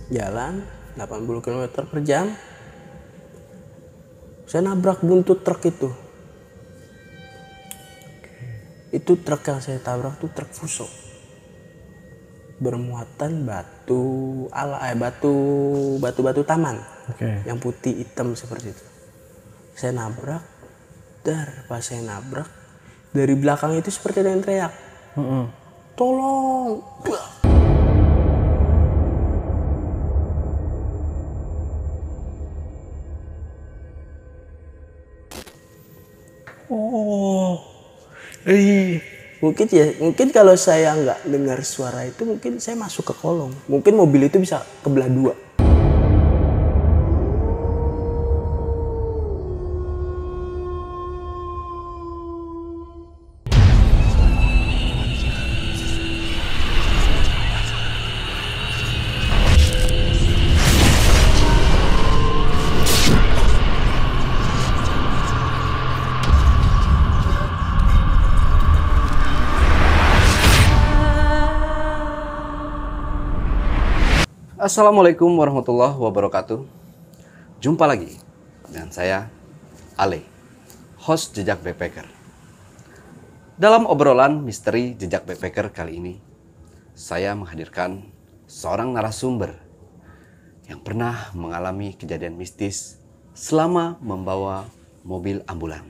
jalan 80 km per jam. Saya nabrak buntut truk itu. Itu truk yang saya tabrak tuh truk Fuso. Bermuatan batu taman. Yang putih hitam seperti itu. Saya nabrak. Pas saya nabrak, dari belakang itu seperti ada yang teriak. Tolong. Mungkin kalau saya nggak dengar suara itu, mungkin saya masuk ke kolong. Mungkin mobil itu bisa kebelah dua. Assalamualaikum warahmatullahi wabarakatuh. Jumpa lagi dengan saya, Ale, host Jejak Backpacker. Dalam obrolan misteri Jejak Backpacker kali ini, saya menghadirkan seorang narasumber yang pernah mengalami kejadian mistis selama membawa mobil ambulan.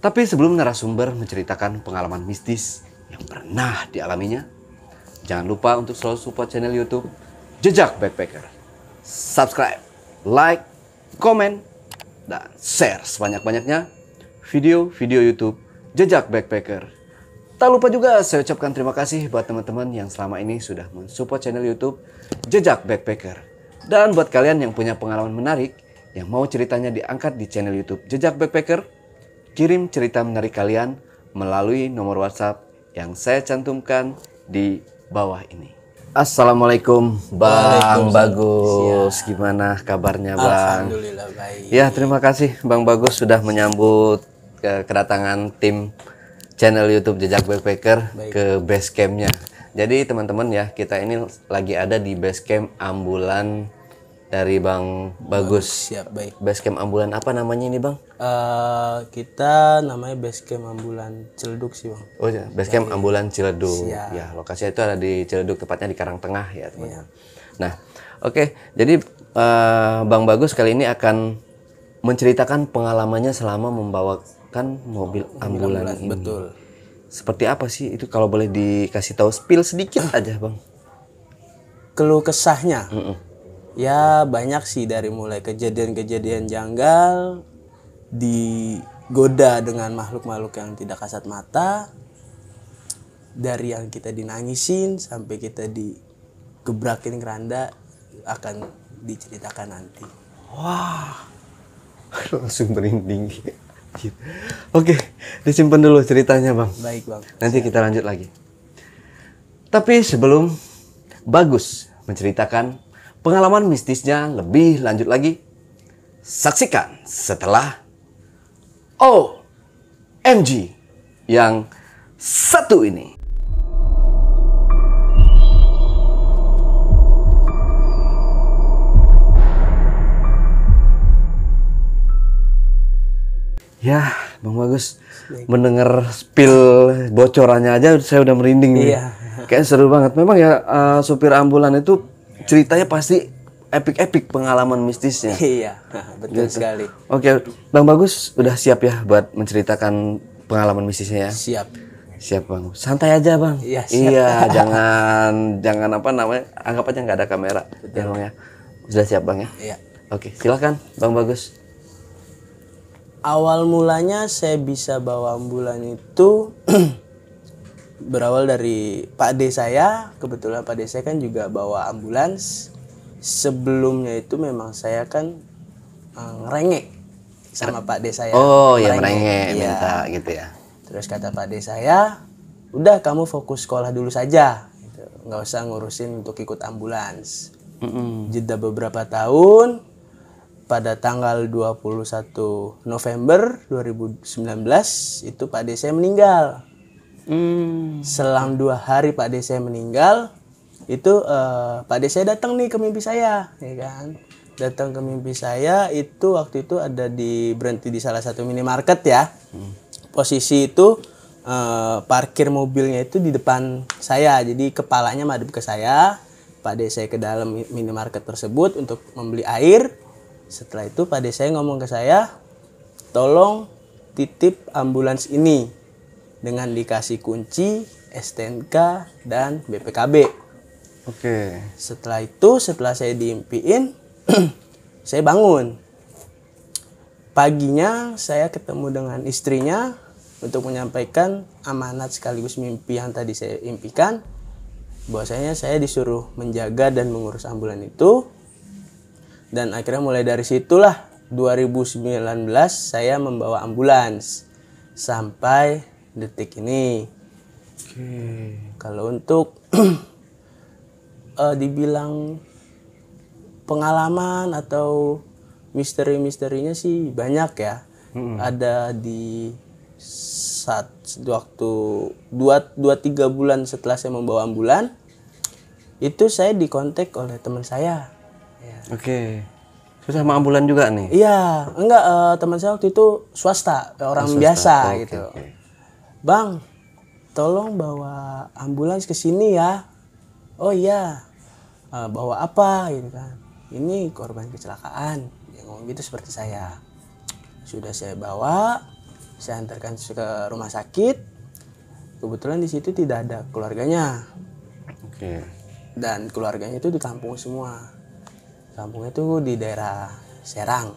Tapi sebelum narasumber menceritakan pengalaman mistis yang pernah dialaminya, jangan lupa untuk selalu support channel YouTube Jejak Backpacker. Subscribe, like, komen, dan share sebanyak-banyaknya video-video YouTube Jejak Backpacker. Tak lupa juga saya ucapkan terima kasih buat teman-teman yang selama ini sudah mensupport channel YouTube Jejak Backpacker. Dan buat kalian yang punya pengalaman menarik yang mau ceritanya diangkat di channel YouTube Jejak Backpacker, kirim cerita menarik kalian melalui nomor WhatsApp yang saya cantumkan di bawah ini. Assalamualaikum Bang Bagus. Gimana kabarnya Bang? Alhamdulillah baik. Ya, terima kasih Bang Bagus sudah menyambut kedatangan tim channel YouTube Jejak Backpacker ke base campnya. Jadi teman-teman ya, kita ini lagi ada di base camp ambulan dari Bang Bagus. Siap, baik. Base camp ambulan apa namanya ini Bang? Kita namanya base camp ambulan Ciledug sih Bang. Oh ya, base camp ambulan Ciledug. Siap. Ya, lokasinya itu ada di Ciledug, tepatnya di Karangtengah ya teman-teman. Nah, oke. Jadi Bang Bagus kali ini akan menceritakan pengalamannya selama membawakan mobil ambulan ini. Betul. Seperti apa sih itu, kalau boleh dikasih tahu spill sedikit aja Bang? Keluh kesahnya. Ya banyak sih, dari mulai kejadian-kejadian janggal, digoda dengan makhluk-makhluk yang tidak kasat mata, dari yang kita dinangisin sampai kita digebrakin keranda, akan diceritakan nanti. Wah, langsung merinding. Oke, disimpan dulu ceritanya Bang. Baik Bang. Nanti kita lanjut lagi. Tapi sebelum Bagus menceritakan pengalaman mistisnya lebih lanjut lagi, saksikan setelah OMG yang satu ini. Ya, Bang Bagus, mendengar spill bocorannya aja saya udah merinding nih. Iya. Kayak seru banget. Memang ya, supir ambulan itu ceritanya pasti epic-epic pengalaman mistisnya. Iya, betul sekali. Oke, Bang Bagus udah siap ya buat menceritakan pengalaman mistisnya ya? Siap. Siap Bang. Santai aja Bang. Iya, siap. Iya, jangan apa namanya, anggap aja nggak ada kamera. Ya Bang ya. Sudah siap Bang ya? Iya. Oke, silakan Bang Bagus. Awal mulanya saya bisa bawa ambulan itu berawal dari Pak D saya. Kebetulan Pak D saya kan juga bawa ambulans. Sebelumnya itu memang saya kan ngerengek sama Pak D saya. Oh ya, merengek minta gitu ya. Terus kata Pak D saya, udah kamu fokus sekolah dulu saja, gitu. Nggak usah ngurusin untuk ikut ambulans. Jeda beberapa tahun, pada tanggal 21 November 2019 itu Pak D saya meninggal. Selang 2 hari Pak D saya meninggal, itu Pak D saya datang nih ke mimpi saya, ya kan. Datang ke mimpi saya itu waktu itu ada berhenti di salah satu minimarket ya. Posisi itu parkir mobilnya itu di depan saya, jadi kepalanya madep ke saya. Pak D saya ke dalam minimarket tersebut untuk membeli air. Setelah itu Pak D saya ngomong ke saya, tolong titip ambulans ini dengan dikasih kunci, STNK, dan BPKB. Oke. Setelah itu, setelah saya diimpiin, saya bangun. Paginya saya ketemu dengan istrinya untuk menyampaikan amanat sekaligus mimpi yang tadi saya impikan. Bahwasanya saya disuruh menjaga dan mengurus ambulan itu. Dan akhirnya mulai dari situlah 2019 saya membawa ambulans sampai detik ini. Oke. Kalau untuk dibilang pengalaman atau misteri-misterinya sih banyak ya. Ada di waktu 2-3 bulan setelah saya membawa ambulan, itu saya dikontak oleh teman saya. Ya. Oke. Itu sama ambulan juga nih? Iya, enggak, teman saya waktu itu swasta, orang biasa Oke, gitu. oke. Bang, tolong bawa ambulans ke sini ya. Oh iya, bawa apa gitu kan. Ini korban kecelakaan. Dia ngomong gitu seperti saya. Sudah saya bawa, saya antarkan ke rumah sakit. Kebetulan di situ tidak ada keluarganya. Oke. Dan keluarganya itu di kampung semua. Kampungnya itu di daerah Serang.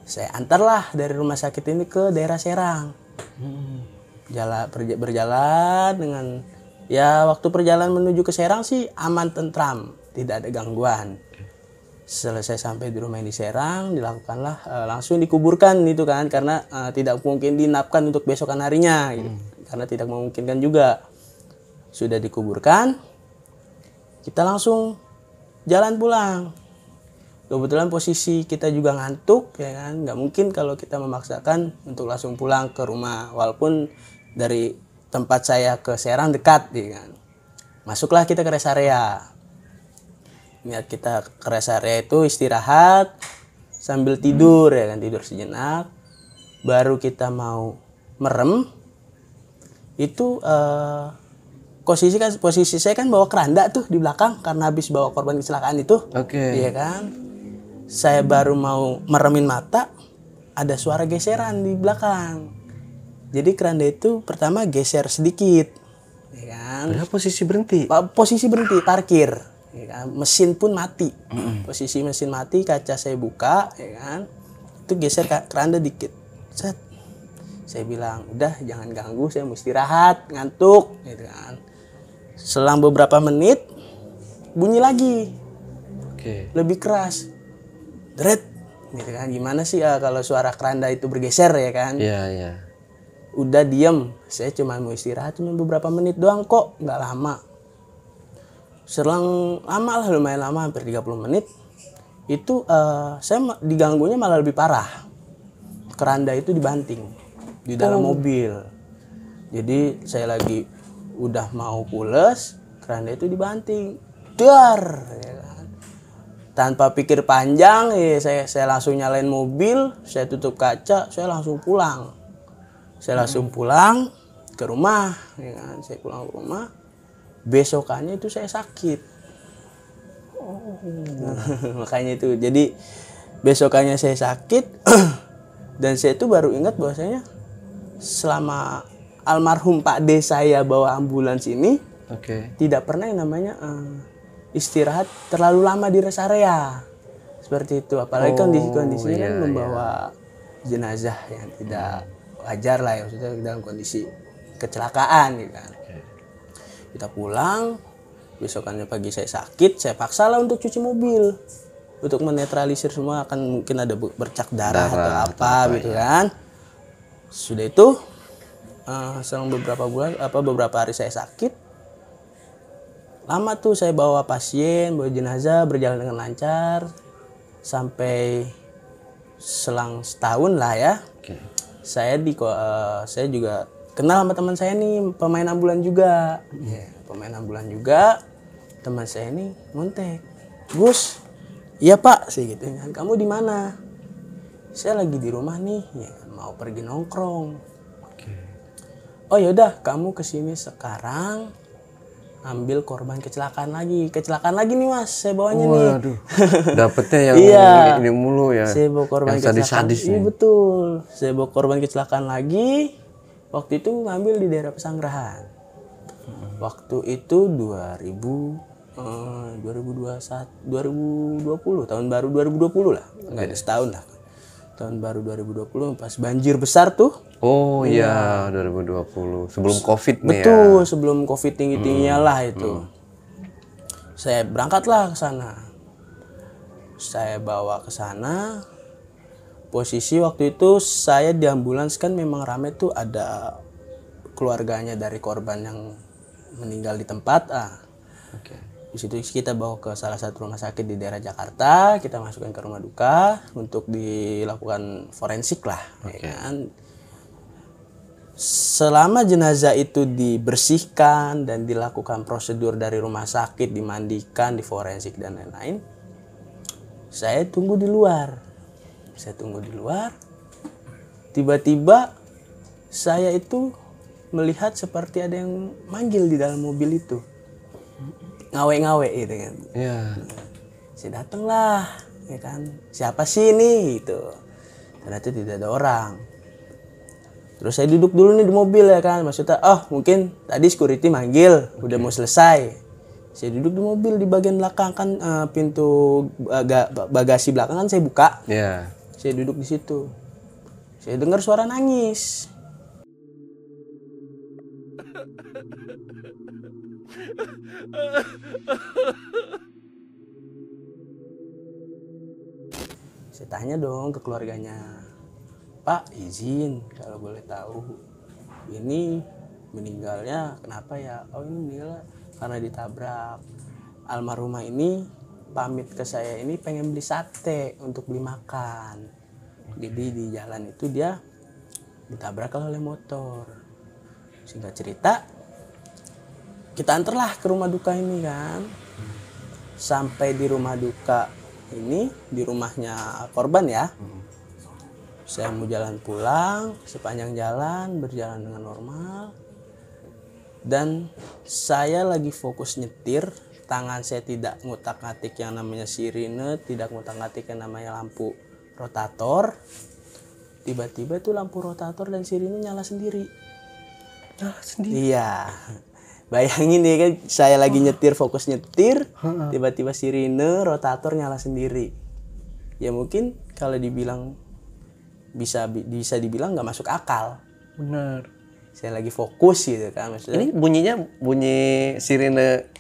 Saya antarlah dari rumah sakit ini ke daerah Serang. Berjalan dengan ya waktu perjalanan menuju ke Serang sih aman tentram, tidak ada gangguan. Selesai sampai di rumah yang di Serang, dilakukanlah langsung dikuburkan gitu kan, karena tidak mungkin dinapkan untuk besokan harinya gitu. Karena tidak memungkinkan juga. Sudah dikuburkan, kita langsung jalan pulang. Kebetulan posisi kita juga ngantuk ya kan, nggak mungkin kalau kita memaksakan untuk langsung pulang ke rumah, walaupun dari tempat saya ke Serang dekat ya kan. Masuklah kita ke rest area. Niat kita ke rest area itu istirahat sambil tidur ya kan, tidur sejenak. Baru kita mau merem itu posisi saya kan bawa keranda tuh di belakang karena habis bawa korban kecelakaan itu. Oke. Iya kan? Saya baru mau meremin mata, ada suara geseran di belakang. Jadi keranda itu pertama geser sedikit, ya kan? Padahal posisi berhenti. Posisi berhenti, parkir, ya kan? Mesin pun mati. Posisi mesin mati, kaca saya buka, ya kan? Itu geser keranda dikit. Set. Saya bilang, udah jangan ganggu, saya mau istirahat, ngantuk, gitu kan. Selang beberapa menit, bunyi lagi, Oke. lebih keras. Deret, gitu kan. Gimana sih kalau suara keranda itu bergeser ya kan? Iya, iya. Udah diem, saya cuma mau istirahat cuma beberapa menit doang kok, nggak lama. Selang lama lah, lumayan lama, hampir 30 menit. Itu saya diganggunya malah lebih parah. Keranda itu dibanting di dalam mobil. Jadi saya lagi udah mau pules, keranda itu dibanting. Dar, ya kan? Tanpa pikir panjang, saya langsung nyalain mobil, saya tutup kaca, saya langsung pulang. Saya langsung pulang ke rumah, ya kan? Saya pulang ke rumah. Besokannya itu saya sakit. Makanya itu. Jadi besokannya saya sakit dan saya itu baru ingat bahwasanya selama almarhum Pak D saya bawa ambulans ini, Oke. tidak pernah yang namanya istirahat terlalu lama di rest area. Seperti itu. Apalagi kondisinya kan membawa jenazah yang tidak wajar lah ya, maksudnya dalam kondisi kecelakaan gitu kan. Kita pulang, besokannya pagi saya sakit, saya paksalah untuk cuci mobil untuk menetralisir semua, akan mungkin ada bercak darah atau apa gitu kan. Sudah itu selang beberapa hari saya sakit, lama tuh saya bawa pasien, bawa jenazah, berjalan dengan lancar sampai selang setahun lah ya. Oke. Saya juga kenal sama teman saya nih, pemain ambulan juga. Pemain ambulan juga. teman saya ini ngontek, Gus, iya Pak, sih gitu kan, kamu di mana? Saya lagi di rumah nih, ya, mau pergi nongkrong. Oh yaudah, kamu kesini sekarang, ambil korban kecelakaan lagi nih Mas, saya bawanya nih. Waduh, dapetnya yang Iya. ini mulu ya. Saya bawa korban yang kecelakaan. sadis-sadis Iya nih. betul. Saya bawa korban kecelakaan lagi. Waktu itu ngambil di daerah Pesanggerahan. Waktu itu 2020 tahun baru 2020 lah. Enggak ada setahun lah. Tahun baru 2020 pas banjir besar tuh. Oh iya, 2020. Sebelum Covid nih ya. Betul, sebelum Covid tinggi-tingginya lah itu. Saya berangkatlah ke sana. Saya bawa ke sana. Posisi waktu itu saya di ambulans kan memang rame tuh, ada keluarganya dari korban yang meninggal di tempat. Oke. Di situ kita bawa ke salah satu rumah sakit di daerah Jakarta, kita masukkan ke rumah duka untuk dilakukan forensik lah. Ya kan? Selama jenazah itu dibersihkan dan dilakukan prosedur dari rumah sakit, dimandikan, diforensik dan lain-lain, saya tunggu di luar. Tiba-tiba saya itu melihat seperti ada yang manggil di dalam mobil itu. Ngawe-ngawe gitu kan. Iya. Saya datanglah, ya kan. Siapa sih ini gitu. Ternyata tidak ada orang. Terus saya duduk dulu nih di mobil ya kan. Maksudnya, mungkin tadi security manggil, udah mau selesai. Saya duduk di mobil di bagian belakang kan, pintu bagasi belakang kan saya buka. Iya. Saya duduk di situ. Saya dengar suara nangis. Saya tanya dong ke keluarganya, Pak, izin kalau boleh tahu, ini meninggalnya kenapa ya? Oh, ini meninggal karena ditabrak. Almarhumah ini pamit ke saya ini pengen beli sate untuk beli makan. Jadi di jalan itu dia ditabrak oleh motor. Singkat cerita, kita antarlah ke rumah duka ini kan. Sampai di rumah duka ini, di rumahnya korban ya. Saya mau jalan pulang, sepanjang jalan berjalan dengan normal. Dan saya lagi fokus nyetir, tangan saya tidak ngutak-ngatik yang namanya sirine, tidak ngutak-ngatik yang namanya lampu rotator. Tiba-tiba tuh lampu rotator dan sirine nyala sendiri. Nyala sendiri? Iya. Bayangin ya kan, saya lagi nyetir, fokus nyetir, tiba-tiba sirine, rotator nyala sendiri. Ya mungkin kalau dibilang bisa dibilang nggak masuk akal. Benar. Saya lagi fokus gitu kan, maksudnya. Ini bunyinya bunyi sirine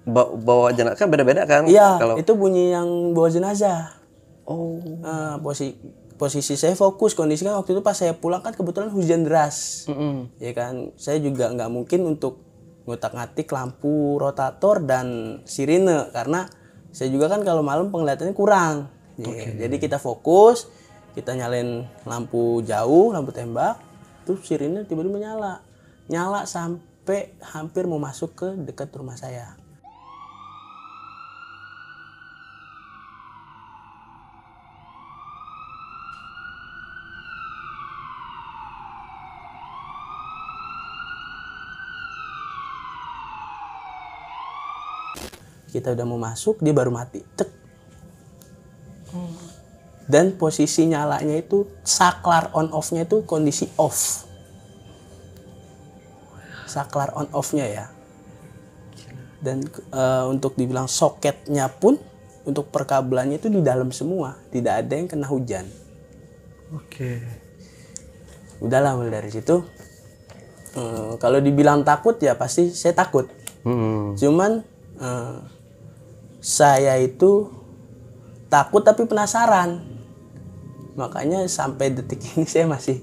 bawa jenazah kan beda-beda kan? Iya, Kalau itu bunyi yang bawa jenazah. oh, Posisi saya fokus, kondisinya waktu itu pas saya pulang kan kebetulan hujan deras. Ya kan, saya juga nggak mungkin untuk ngutak-ngatik lampu rotator dan sirine karena saya juga kan kalau malam penglihatannya kurang. Jadi kita fokus, kita nyalain lampu jauh, lampu tembak, terus sirine tiba-tiba nyala sampai hampir mau masuk ke dekat rumah saya. Kita udah mau masuk, dia baru mati. Cek. Dan posisi nyalanya itu, saklar on off-nya itu kondisi off. Saklar on off-nya ya. Dan untuk dibilang soketnya pun, untuk perkabelannya itu di dalam semua. Tidak ada yang kena hujan. oke. Udahlah mulai dari situ. Kalau dibilang takut ya pasti saya takut. Cuman saya itu takut tapi penasaran. Makanya sampai detik ini saya masih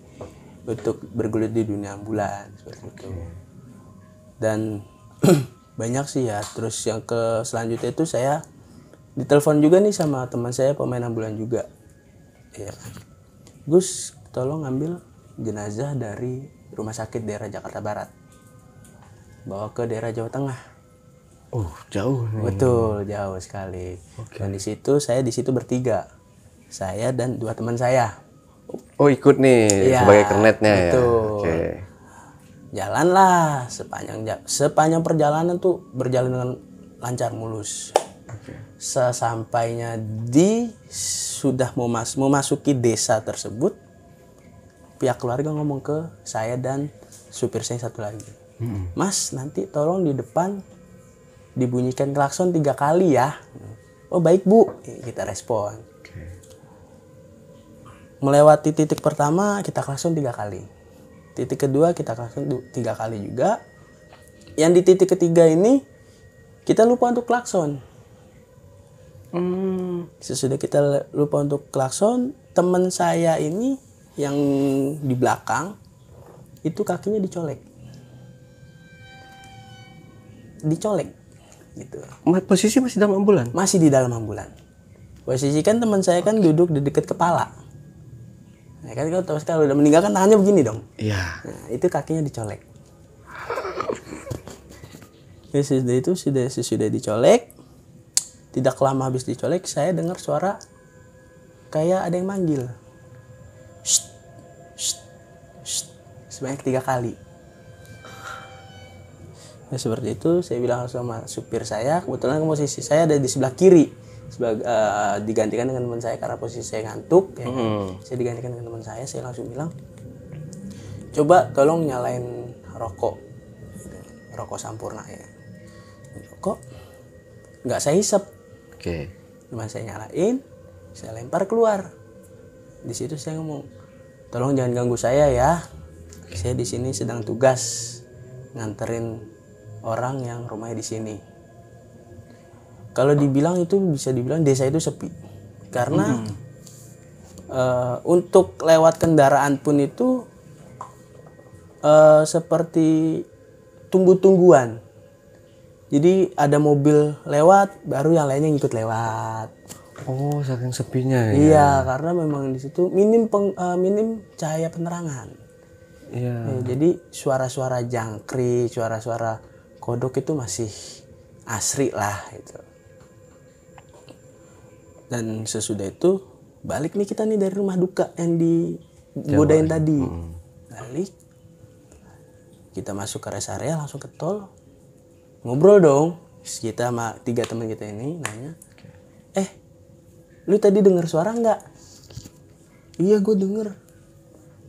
untuk bergelut di dunia ambulans seperti itu. Dan banyak sih ya. Terus yang ke selanjutnya itu saya ditelepon juga nih sama teman saya pemain ambulan juga. Ya. Gus, tolong ambil jenazah dari rumah sakit daerah Jakarta Barat. Bawa ke daerah Jawa Tengah. Jauh nih. Betul, jauh sekali. Dan saya di situ bertiga. Saya dan 2 teman saya. Oh, ikut nih Iya, sebagai kernetnya ya. betul. Oke. Jalanlah sepanjang perjalanan tuh berjalan dengan lancar mulus. Sesampainya sudah memasuki desa tersebut, pihak keluarga ngomong ke saya dan supir saya satu lagi. Mas, nanti tolong di depan dibunyikan klakson 3 kali ya. Oh baik bu, kita respon. Melewati titik pertama kita klakson 3 kali. Titik kedua kita klakson 3 kali juga. Yang di titik ketiga ini kita lupa untuk klakson. Sesudah kita lupa untuk klakson, teman saya ini yang di belakang itu kakinya dicolek gitu. Posisi masih dalam ambulan? Masih di dalam ambulan. Posisi kan teman saya kan duduk di dekat kepala. Ya kan kalau udah meninggal kan tangannya begini dong. Iya. Nah, itu kakinya dicolek. Sesudah dicolek, tidak lama habis dicolek, saya dengar suara kayak ada yang manggil. Shh, shh, shh, sebanyak 3 kali. Nah, seperti itu saya bilang sama supir saya, kebetulan posisi saya ada di sebelah kiri. Digantikan dengan teman saya karena posisi saya ngantuk ya kan? Saya digantikan dengan teman saya langsung bilang, coba tolong nyalain rokok Sampurna ya. Rokok nggak saya hisap. Cuma saya nyalain, saya lempar keluar. Di situ saya ngomong, tolong jangan ganggu saya ya. Saya di sini sedang tugas nganterin orang yang rumahnya di sini. Kalau dibilang itu bisa dibilang desa itu sepi. Karena untuk lewat kendaraan pun itu seperti tunggu-tungguan. Jadi ada mobil lewat, baru yang lainnya ngikut lewat. Oh, saking sepinya ya. Iya, karena memang di situ minim cahaya penerangan. Iya. Jadi suara-suara jangkrik, suara-suara kodok itu masih asri lah gitu. Dan sesudah itu balik nih kita nih dari rumah duka yang digodain tadi. Balik, kita masuk ke rest area, langsung ke tol, ngobrol dong. Kita sama 3 teman kita ini nanya, lu tadi dengar suara nggak? Iya gue denger.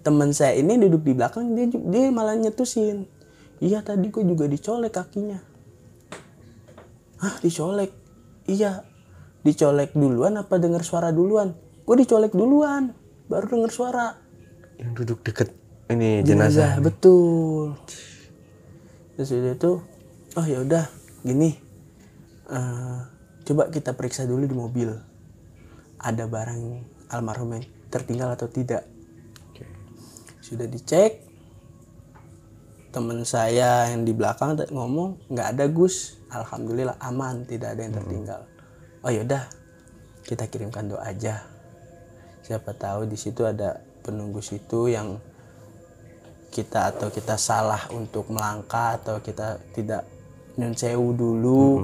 Teman saya ini duduk di belakang, dia malah nyetusin. Iya tadi gue juga dicolek kakinya. Hah, dicolek? Iya. Dicolek duluan apa dengar suara duluan? Gue dicolek duluan, baru dengar suara. Yang duduk deket ini jenazah. Betul. Terus itu, oh ya udah, gini, coba kita periksa dulu di mobil. Ada barang almarhum yang tertinggal atau tidak. Sudah dicek, teman saya yang di belakang ngomong nggak ada Gus, alhamdulillah aman, tidak ada yang tertinggal. Oh yaudah, kita kirimkan doa aja. Siapa tahu di situ ada penunggu situ yang kita salah untuk melangkah atau kita tidak nyun sewu dulu.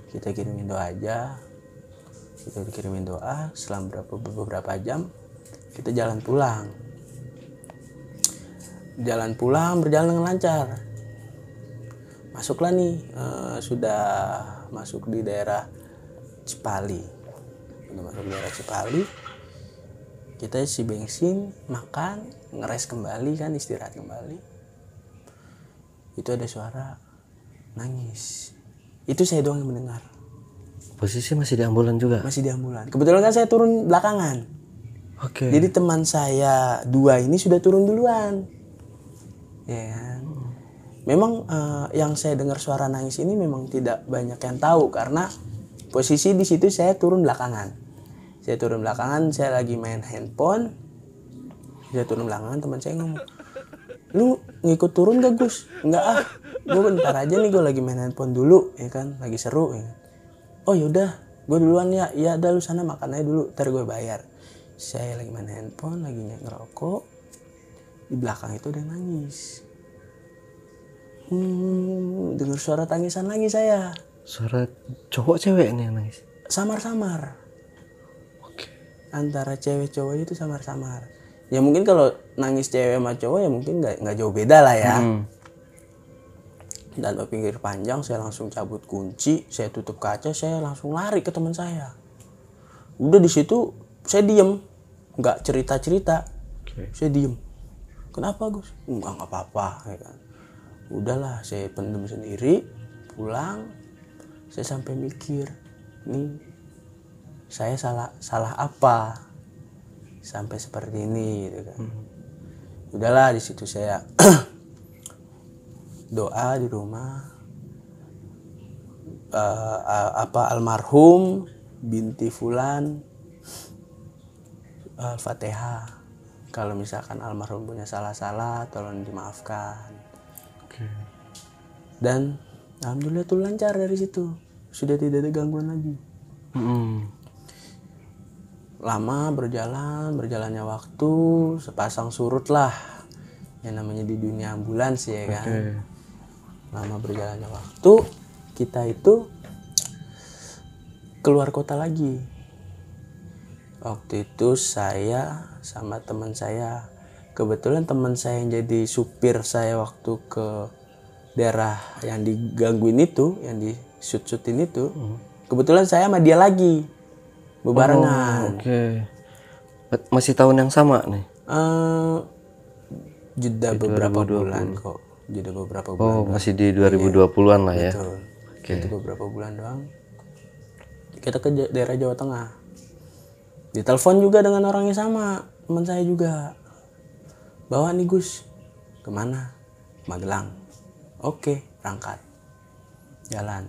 Kita kirimin doa aja. Kita kirimin doa, setelah beberapa jam kita jalan pulang. Berjalan dengan lancar. Masuklah nih, sudah masuk di daerah Cipali. Kita isi bensin, makan, ngeres kembali kan, istirahat kembali. Itu ada suara nangis. Itu saya doang yang mendengar. Posisi masih di ambulan juga? Masih di ambulan. Kebetulan kan saya turun belakangan. Jadi teman saya 2 ini sudah turun duluan. Ya kan? Memang yang saya dengar suara nangis ini memang tidak banyak yang tahu karena posisi di situ saya turun belakangan. Saya lagi main handphone. Saya turun belakangan, teman saya ngomong, "Lu ngikut turun gak Gus?" "Enggak ah, gue bentar aja nih, gue lagi main handphone dulu ya kan, lagi seru ya." "Oh yaudah, gue duluan ya." "Ya udah lu sana makan aja dulu, ntar gue bayar." Saya lagi main handphone, lagi ngerokok. Di belakang itu ada yang nangis. Dengar suara tangisan lagi saya. Suara cowok cewek nih yang nangis? Samar-samar. Oke. Antara cewek cowok itu samar-samar. Ya mungkin kalau nangis cewek sama cowok ya mungkin nggak jauh beda lah ya. Dan berpikir panjang, saya langsung cabut kunci, saya tutup kaca, saya langsung lari ke teman saya. Udah di situ saya diem, nggak cerita-cerita. Saya diem. Kenapa Gus? Nggak apa-apa. Ya kan. Udahlah, saya pendem sendiri, pulang. Saya sampai mikir, nih saya salah apa sampai seperti ini, gitu kan. Udahlah, di situ saya doa di rumah, almarhum binti fulan, Al-Fatihah. Kalau misalkan almarhum punya salah-salah, tolong dimaafkan. Dan alhamdulillah tuh lancar dari situ, sudah tidak ada gangguan lagi. Lama berjalannya waktu, sepasang surut lah, yang namanya di dunia ambulans ya kan. Lama berjalannya waktu, kita itu keluar kota lagi. Waktu itu saya sama teman saya, kebetulan teman saya yang jadi supir saya waktu ke daerah yang digangguin itu, yang di shoot-shootin itu, kebetulan saya sama dia lagi bebarengan. Masih tahun yang sama nih? Jeda beberapa bulan kok. Jeda beberapa bulan. Masih di 2020-an lah ya. Betul. Itu beberapa bulan doang. Kita ke daerah Jawa Tengah. Ditelepon juga dengan orang yang sama, teman saya juga. Bawa nih Gus. Kemana? Magelang. Oke, berangkat. Jalan,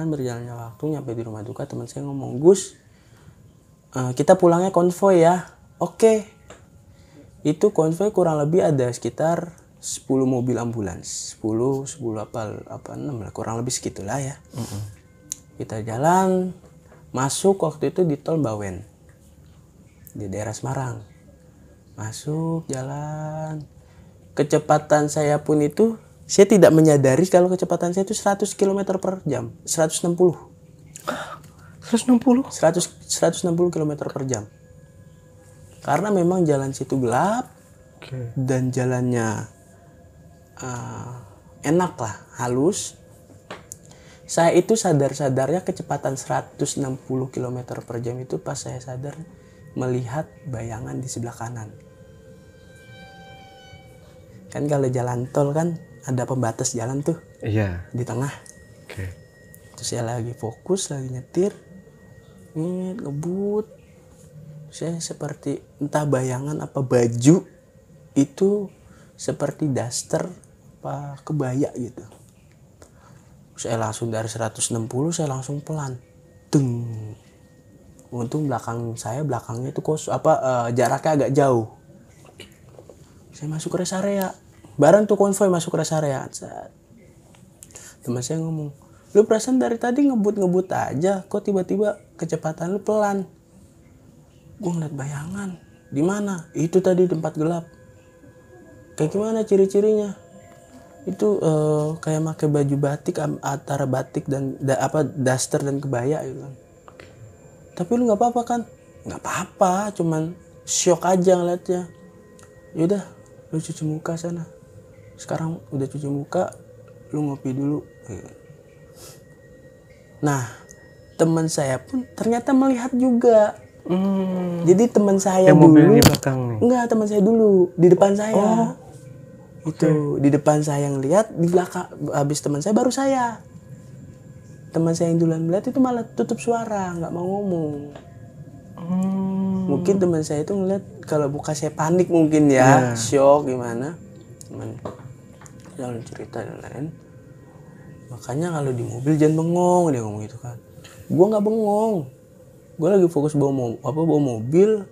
berjalannya waktu, nyampe di rumah duka, teman saya ngomong, Gus, kita pulangnya konvoy ya. Oke. Itu konvoy kurang lebih ada sekitar 10 mobil ambulans. 10 apa 6 lah, kurang lebih segitulah ya. Kita jalan, masuk waktu itu di tol Bawen. Di daerah Semarang. Masuk, jalan. Kecepatan saya pun itu, saya tidak menyadari kalau kecepatan saya itu 100 km per jam. 160 km per jam. Karena memang jalan situ gelap. Dan jalannya enak lah, halus. Saya itu sadar-sadarnya kecepatan 160 km per jam itu pas saya sadar melihat bayangan di sebelah kanan. Kan kalau jalan tol kan ada pembatas jalan tuh. Iya. Di tengah. Terus saya lagi fokus, lagi nyetir. Ngebut. Saya seperti entah bayangan apa baju itu seperti daster apa kebaya gitu. Saya langsung dari 160 saya langsung pelan. Deng. Untung belakangnya itu jaraknya agak jauh. Saya masuk ke rest area. Bareng tuh konvoy masuk ke rest area. Teman saya ngomong, lu perasaan dari tadi ngebut aja, kok tiba-tiba kecepatan lu pelan? Gue ngeliat bayangan. Di mana? Itu tadi tempat gelap. Kayak gimana ciri-cirinya? Itu kayak pakai baju batik, antara batik dan daster dan kebaya gitu kan. Tapi lu nggak apa-apa kan? Nggak apa-apa, cuman shock aja ngeliatnya. Yaudah, lu cuci muka sana. Sekarang udah cuci muka, lu ngopi dulu. Nah, teman saya pun ternyata melihat juga. Jadi teman saya yang dulu. mobil di belakang nih? Enggak, teman saya dulu di depan saya. Itu di depan saya yang lihat, di belakang habis teman saya baru saya. Teman saya yang duluan melihat itu malah tutup suara, nggak mau ngomong. Mungkin teman saya itu ngeliat kalau bukan saya panik mungkin ya, shock gimana. Jangan cerita dan lain. Makanya kalau di mobil jangan bengong, dia ngomong gitu kan. Gua nggak bengong. Gua lagi fokus bawa mobil.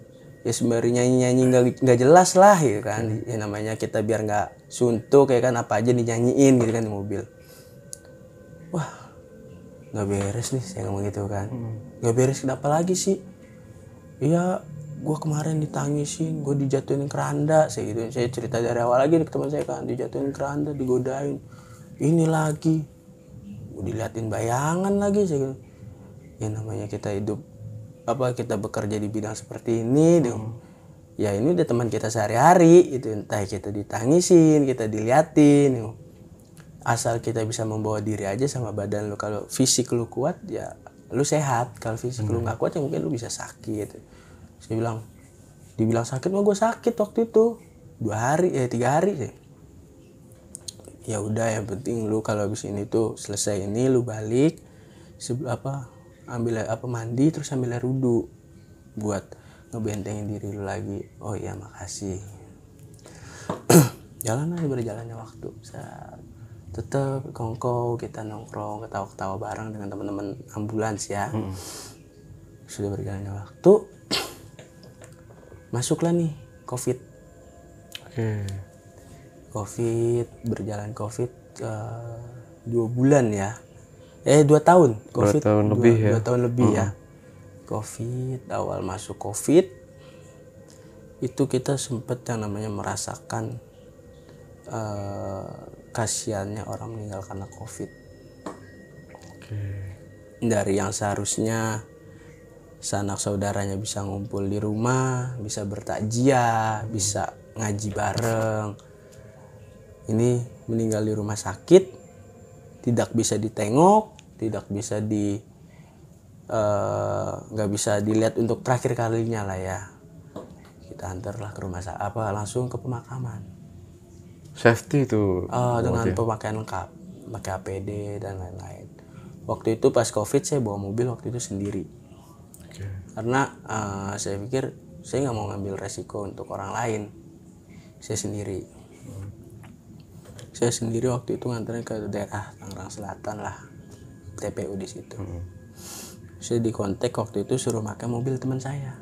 Ya sembari nyanyi nggak jelas lah gitu kan. Ya namanya kita biar nggak suntuk ya kan, apa aja dinyanyiin gitu kan di mobil. Wah, nggak beres nih, saya ngomong gitu kan. Nggak beres kenapa lagi sih? Iya, gue kemarin ditangisin, gue dijatuhin keranda, saya gitu. Saya cerita dari awal lagi ke teman saya kan, dijatuhin keranda, digodain. Ini lagi, diliatin bayangan lagi saya. Ya namanya kita hidup kita bekerja di bidang seperti ini, ya ini udah teman kita sehari-hari itu, entah kita ditangisin, kita diliatin. Asal kita bisa membawa diri aja sama badan lu. Kalau fisik lu kuat ya lu sehat, kalau fisik lu nggak kuat ya mungkin lu bisa sakit. Saya dibilang sakit mah gue sakit waktu itu 3 hari sih. Ya udah, yang penting lu kalau habis ini tuh selesai ini lu balik ambil mandi terus ambil air wudu buat ngebentengin diri lu lagi. Oh iya makasih. Jalan aja berjalannya waktu. Tetap kongkow, kita nongkrong, ketawa-ketawa bareng dengan teman-teman ambulans ya. Sudah berjalannya waktu, masuklah nih COVID. Berjalan COVID 2 bulan ya. 2 tahun. COVID 2 tahun lebih ya. 2 tahun lebih ya. COVID, awal masuk COVID itu kita sempet yang namanya merasakan kasihannya orang meninggal karena COVID. Dari yang seharusnya sanak saudaranya bisa ngumpul di rumah, bisa bertakjiah, bisa ngaji bareng, ini meninggal di rumah sakit, tidak bisa ditengok, tidak bisa nggak bisa dilihat untuk terakhir kalinya lah ya. Kita antarlah ke rumah langsung ke pemakaman. Safety itu dengan pemakaian lengkap, pakai APD dan lain-lain. Waktu itu pas COVID saya bawa mobil waktu itu sendiri. Karena saya pikir saya nggak mau ngambil resiko untuk orang lain. Saya sendiri waktu itu nganterin ke daerah Tangerang Selatan lah, TPU di situ. Saya dikontak waktu itu suruh pakai mobil teman saya.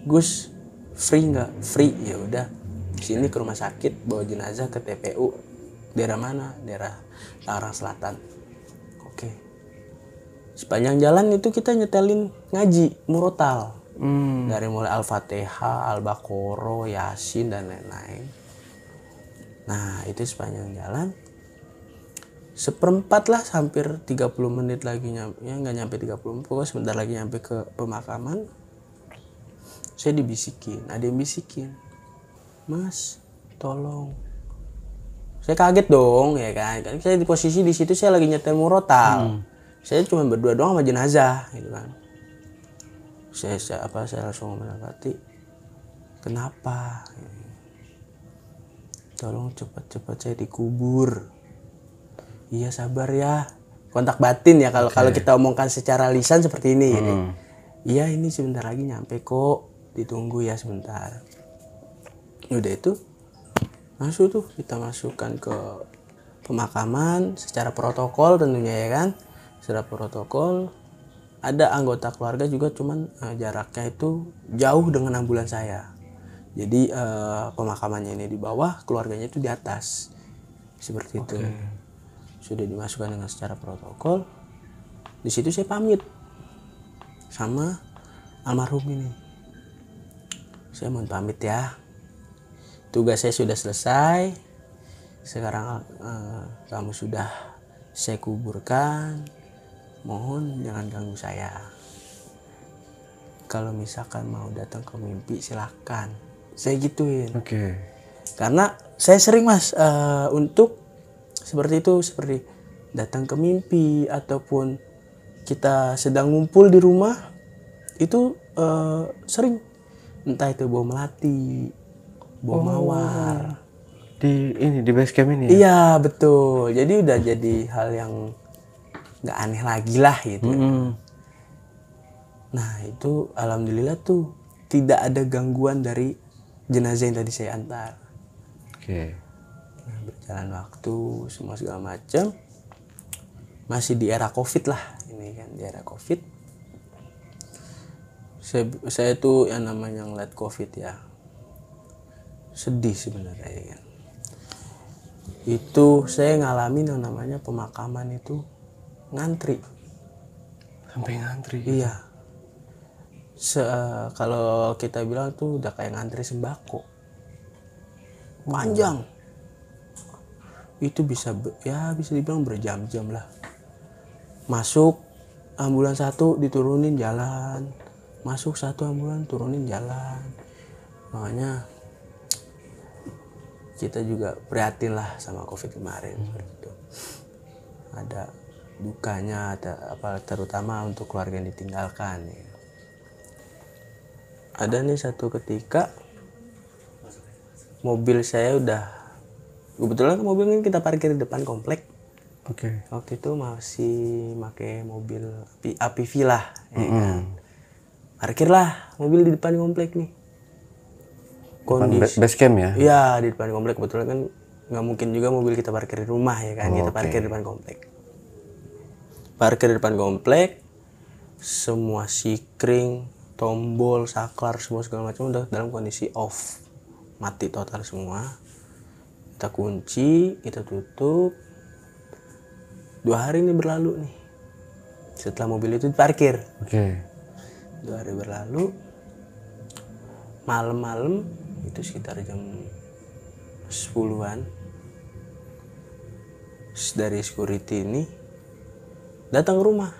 Gus, free nggak? Free, ya udah. Sini ke rumah sakit bawa jenazah ke TPU. Daerah mana? Daerah Tangerang Selatan. Oke. Sepanjang jalan itu kita nyetelin ngaji murotal. Dari mulai Al-Fatihah, Al-Baqarah, Yasin dan lain-lain. Nah itu sepanjang jalan seperempat lah, hampir 30 menit lagi nyampe, ya nggak nyampe 30 menit, pokoknya sebentar lagi nyampe ke pemakaman. Saya dibisikin, ada yang bisikin, Mas tolong. Saya kaget dong ya kan saya di posisi di situ saya lagi nyetel murotal. Saya cuma berdua doang sama jenazah gitu kan. Saya langsung ngomong hati, kenapa? Tolong cepat-cepat saya dikubur. Iya sabar ya. Kontak batin ya kalau kita omongkan secara lisan seperti ini. Iya ini sebentar lagi nyampe kok. Ditunggu ya sebentar. Udah itu langsung tuh kita masukkan ke pemakaman secara protokol tentunya ya kan. Secara protokol. Ada anggota keluarga juga cuman jaraknya itu jauh dengan ambulans saya. Jadi pemakamannya ini di bawah, keluarganya itu di atas. Seperti itu. Sudah dimasukkan dengan secara protokol. Di situ saya pamit sama almarhum ini. Saya mohon pamit ya. Tugas saya sudah selesai. Sekarang kamu sudah saya kuburkan. Mohon jangan ganggu saya. Kalau misalkan mau datang ke mimpi silakan. Saya gituin. Karena saya sering mas untuk seperti itu, seperti datang ke mimpi ataupun kita sedang ngumpul di rumah itu sering, entah itu bawa melati, bawa mawar. Di base camp ini ya? Iya betul. Jadi udah jadi hal yang nggak aneh lagi lah gitu. Nah itu alhamdulillah tuh tidak ada gangguan dari jenazah yang tadi saya antar. Nah, berjalan waktu semua segala macam, masih di era COVID lah ini kan, di era COVID. Saya tuh yang namanya ngeliat COVID ya sedih sebenarnya ya kan. Itu saya ngalamin yang namanya pemakaman itu ngantri. Sampai ngantri? Iya. Kalau kita bilang tuh udah kayak ngantri sembako. Panjang. Itu bisa dibilang berjam-jam lah. Masuk ambulans satu diturunin jalan, masuk satu ambulans turunin jalan. Makanya kita juga prihatin lah sama COVID kemarin seperti itu. Ada dukanya, ada apa, terutama untuk keluarga yang ditinggalkan ya. Ada nih satu ketika mobil saya udah, kebetulan mobil ini kita parkir di depan komplek. Waktu itu masih pakai mobil APV lah, ya kan. Parkirlah mobil di depan komplek nih. Kondisi base camp ya? Iya, di depan komplek. Kebetulan kan nggak mungkin juga mobil kita parkir di rumah ya kan. Kita parkir di depan komplek. Parkir di depan komplek, semua sikring, tombol, saklar, semua segala macam udah dalam kondisi off, mati total semua. Kita kunci, kita tutup. 2 hari ini berlalu nih setelah mobil itu diparkir. 2 hari berlalu, malam-malam itu sekitar jam 10-an dari security ini datang ke rumah.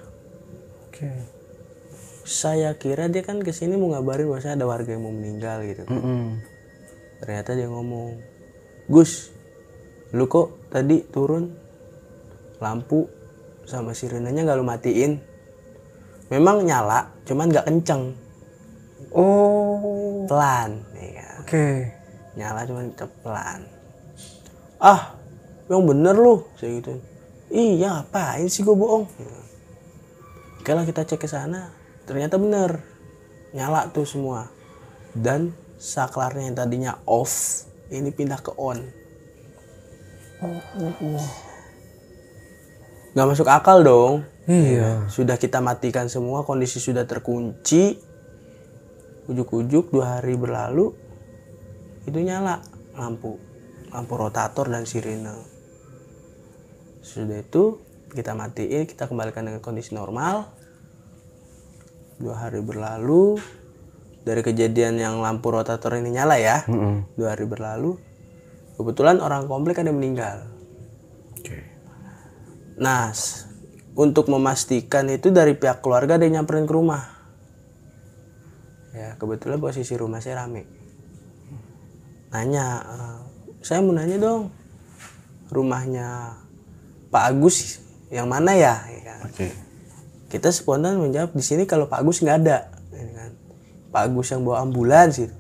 Saya kira dia kan kesini mau ngabarin bahwa ada warga yang mau meninggal gitu. Ternyata dia ngomong, "Gus, lu kok tadi turun lampu sama sirenenya nggak lu matiin? Memang nyala, cuman nggak kenceng. Pelan, ya. Nyala cuman pelan. Ah, yang bener lu," saya gitu. "Iya, apain sih gue bohong?" Oke lah, kita cek ke sana. Ternyata bener, nyala tuh semua. Dan saklarnya yang tadinya off, ini pindah ke on. Nggak masuk akal dong. Iya. Sudah kita matikan semua, kondisi sudah terkunci. Ujuk-ujuk 2 hari berlalu, itu nyala lampu rotator dan sirine. Sudah itu kita matiin, kita kembalikan dengan kondisi normal. 2 hari berlalu dari kejadian yang lampu rotator ini nyala ya. 2 hari berlalu, kebetulan orang komplek ada yang meninggal. Nah, untuk memastikan itu dari pihak keluarga ada yang nyamperin ke rumah. Ya, kebetulan posisi rumah saya rame. Nanya, "Saya mau nanya dong, rumahnya Pak Agus yang mana ya?" Ya kan? Kita spontan menjawab, "Di sini kalau Pak Agus nggak ada." Ya kan? Pak Agus yang bawa ambulans itu.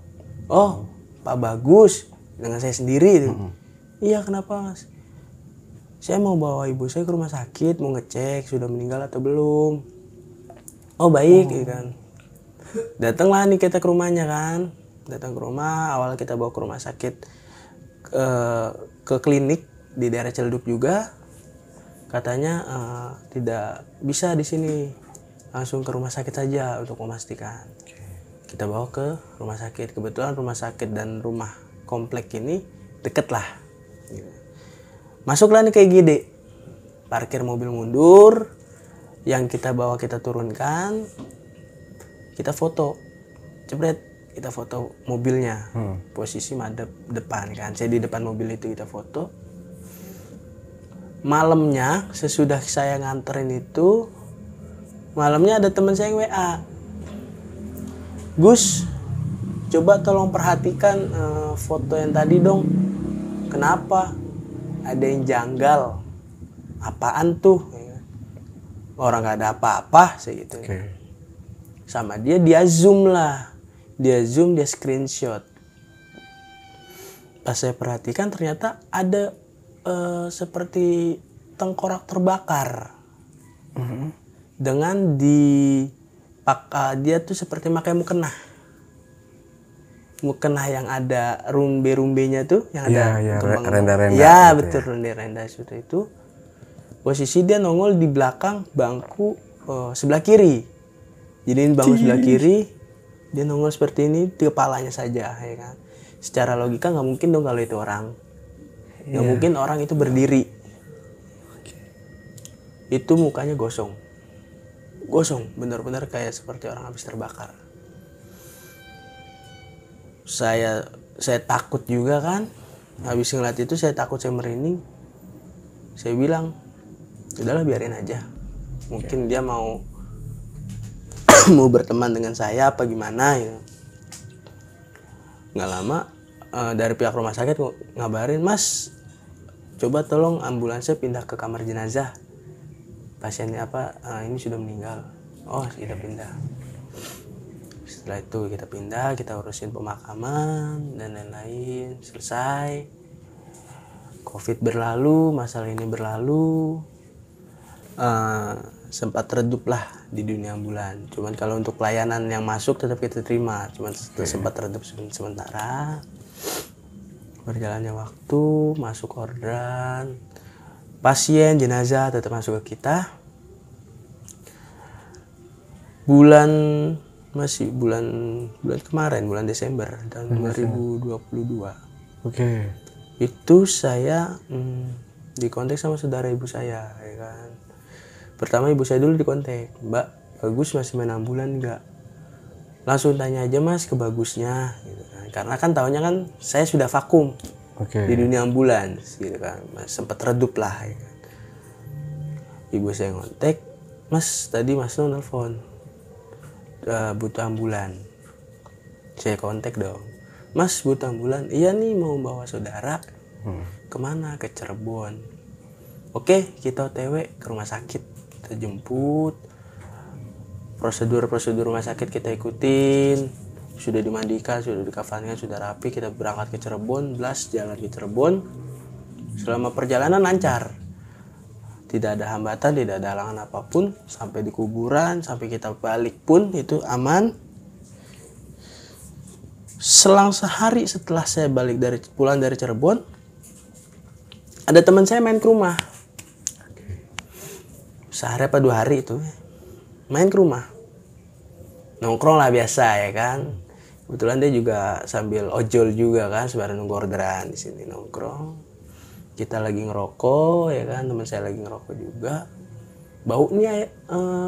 "Oh, Pak Bagus dengan saya sendiri." Itu. "Iya, kenapa Mas?" "Saya mau bawa ibu saya ke rumah sakit, mau ngecek sudah meninggal atau belum." "Oh, baik," ya kan. Datanglah nih kita ke rumahnya kan. Datang ke rumah, awal kita bawa ke rumah sakit, ke klinik di daerah Ciledug juga. Katanya tidak bisa di sini, langsung ke rumah sakit saja untuk memastikan. Kita bawa ke rumah sakit. Kebetulan rumah sakit dan rumah komplek ini deket lah. Masuklah nih ke IGD, parkir mobil mundur, yang kita bawa kita turunkan, kita foto, jebret, kita foto mobilnya, posisi madep depan kan, saya di depan mobil itu kita foto. Malamnya sesudah saya nganterin itu, malamnya ada teman saya yang WA, "Gus, coba tolong perhatikan foto yang tadi dong. Kenapa? Ada yang janggal. Apaan tuh?" Orang nggak ada apa-apa, saya gitu. Sama dia zoom lah, dia screenshot. Pas saya perhatikan ternyata ada seperti tengkorak terbakar. Dengan dia tuh seperti pakai mukena yang ada rumbe-rumbenya tuh, yang ada renda-renda. Ya, betul, renda-renda seperti itu. Posisi dia nongol di belakang bangku sebelah kiri. Jadi ini bangku sebelah kiri, dia nongol seperti ini, di kepalanya saja, ya kan. Secara logika nggak mungkin dong kalau itu orang. Nggak mungkin orang itu berdiri. Itu mukanya gosong, benar-benar kayak seperti orang habis terbakar. Saya takut juga kan, habis ngeliat itu saya takut, saya merinding. Saya bilang, udahlah biarin aja. Mungkin dia mau mau berteman dengan saya apa gimana ya. Nggak lama dari pihak rumah sakit ngabarin, Mas, coba tolong ambulansnya pindah ke kamar jenazah. Pasiennya ini sudah meninggal. Oh, kita pindah. Setelah itu kita pindah, kita urusin pemakaman dan lain-lain. Selesai. Covid berlalu, masalah ini berlalu. Sempat redup lah di dunia ambulan. Cuman kalau untuk pelayanan yang masuk tetap kita terima. Cuman sempat redup sementara. Berjalannya waktu, masuk orderan, pasien jenazah tetap masuk ke kita. Bulan kemarin, bulan Desember tahun 2022. Oke. Itu saya dikontak sama saudara ibu saya, ya kan. Pertama ibu saya dulu dikontak, Mbak, Bagus masih main ambulan nggak? Langsung tanya aja Mas ke Bagusnya, gitu kan. Karena kan tahunya kan saya sudah vakum di dunia ambulans, gitu kan. Sempat redup lah, ya kan. Ibu saya ngontek, Mas tadi Mas No nelfon butuh ambulan. Saya kontak dong, Mas butuh ambulan. Iya nih mau bawa saudara. Kemana? Ke Cirebon. Oke, kita OTW ke rumah sakit. Kita jemput, prosedur rumah sakit kita ikutin, sudah dimandikan, sudah dikafankan, sudah rapi. Kita berangkat ke Cirebon, jalan ke Cirebon. Selama perjalanan lancar, tidak ada hambatan, tidak ada halangan apapun. Sampai di kuburan, sampai kita balik pun itu aman. Selang sehari setelah saya pulang dari Cirebon, ada teman saya main ke rumah. Sehari apa 2 hari itu main ke rumah, nongkrong lah biasa, ya kan. Kebetulan dia juga sambil ojol juga kan, sembari nunggu orderan di sini nongkrong. Kita lagi ngerokok, ya kan, teman saya lagi ngerokok juga. Baunya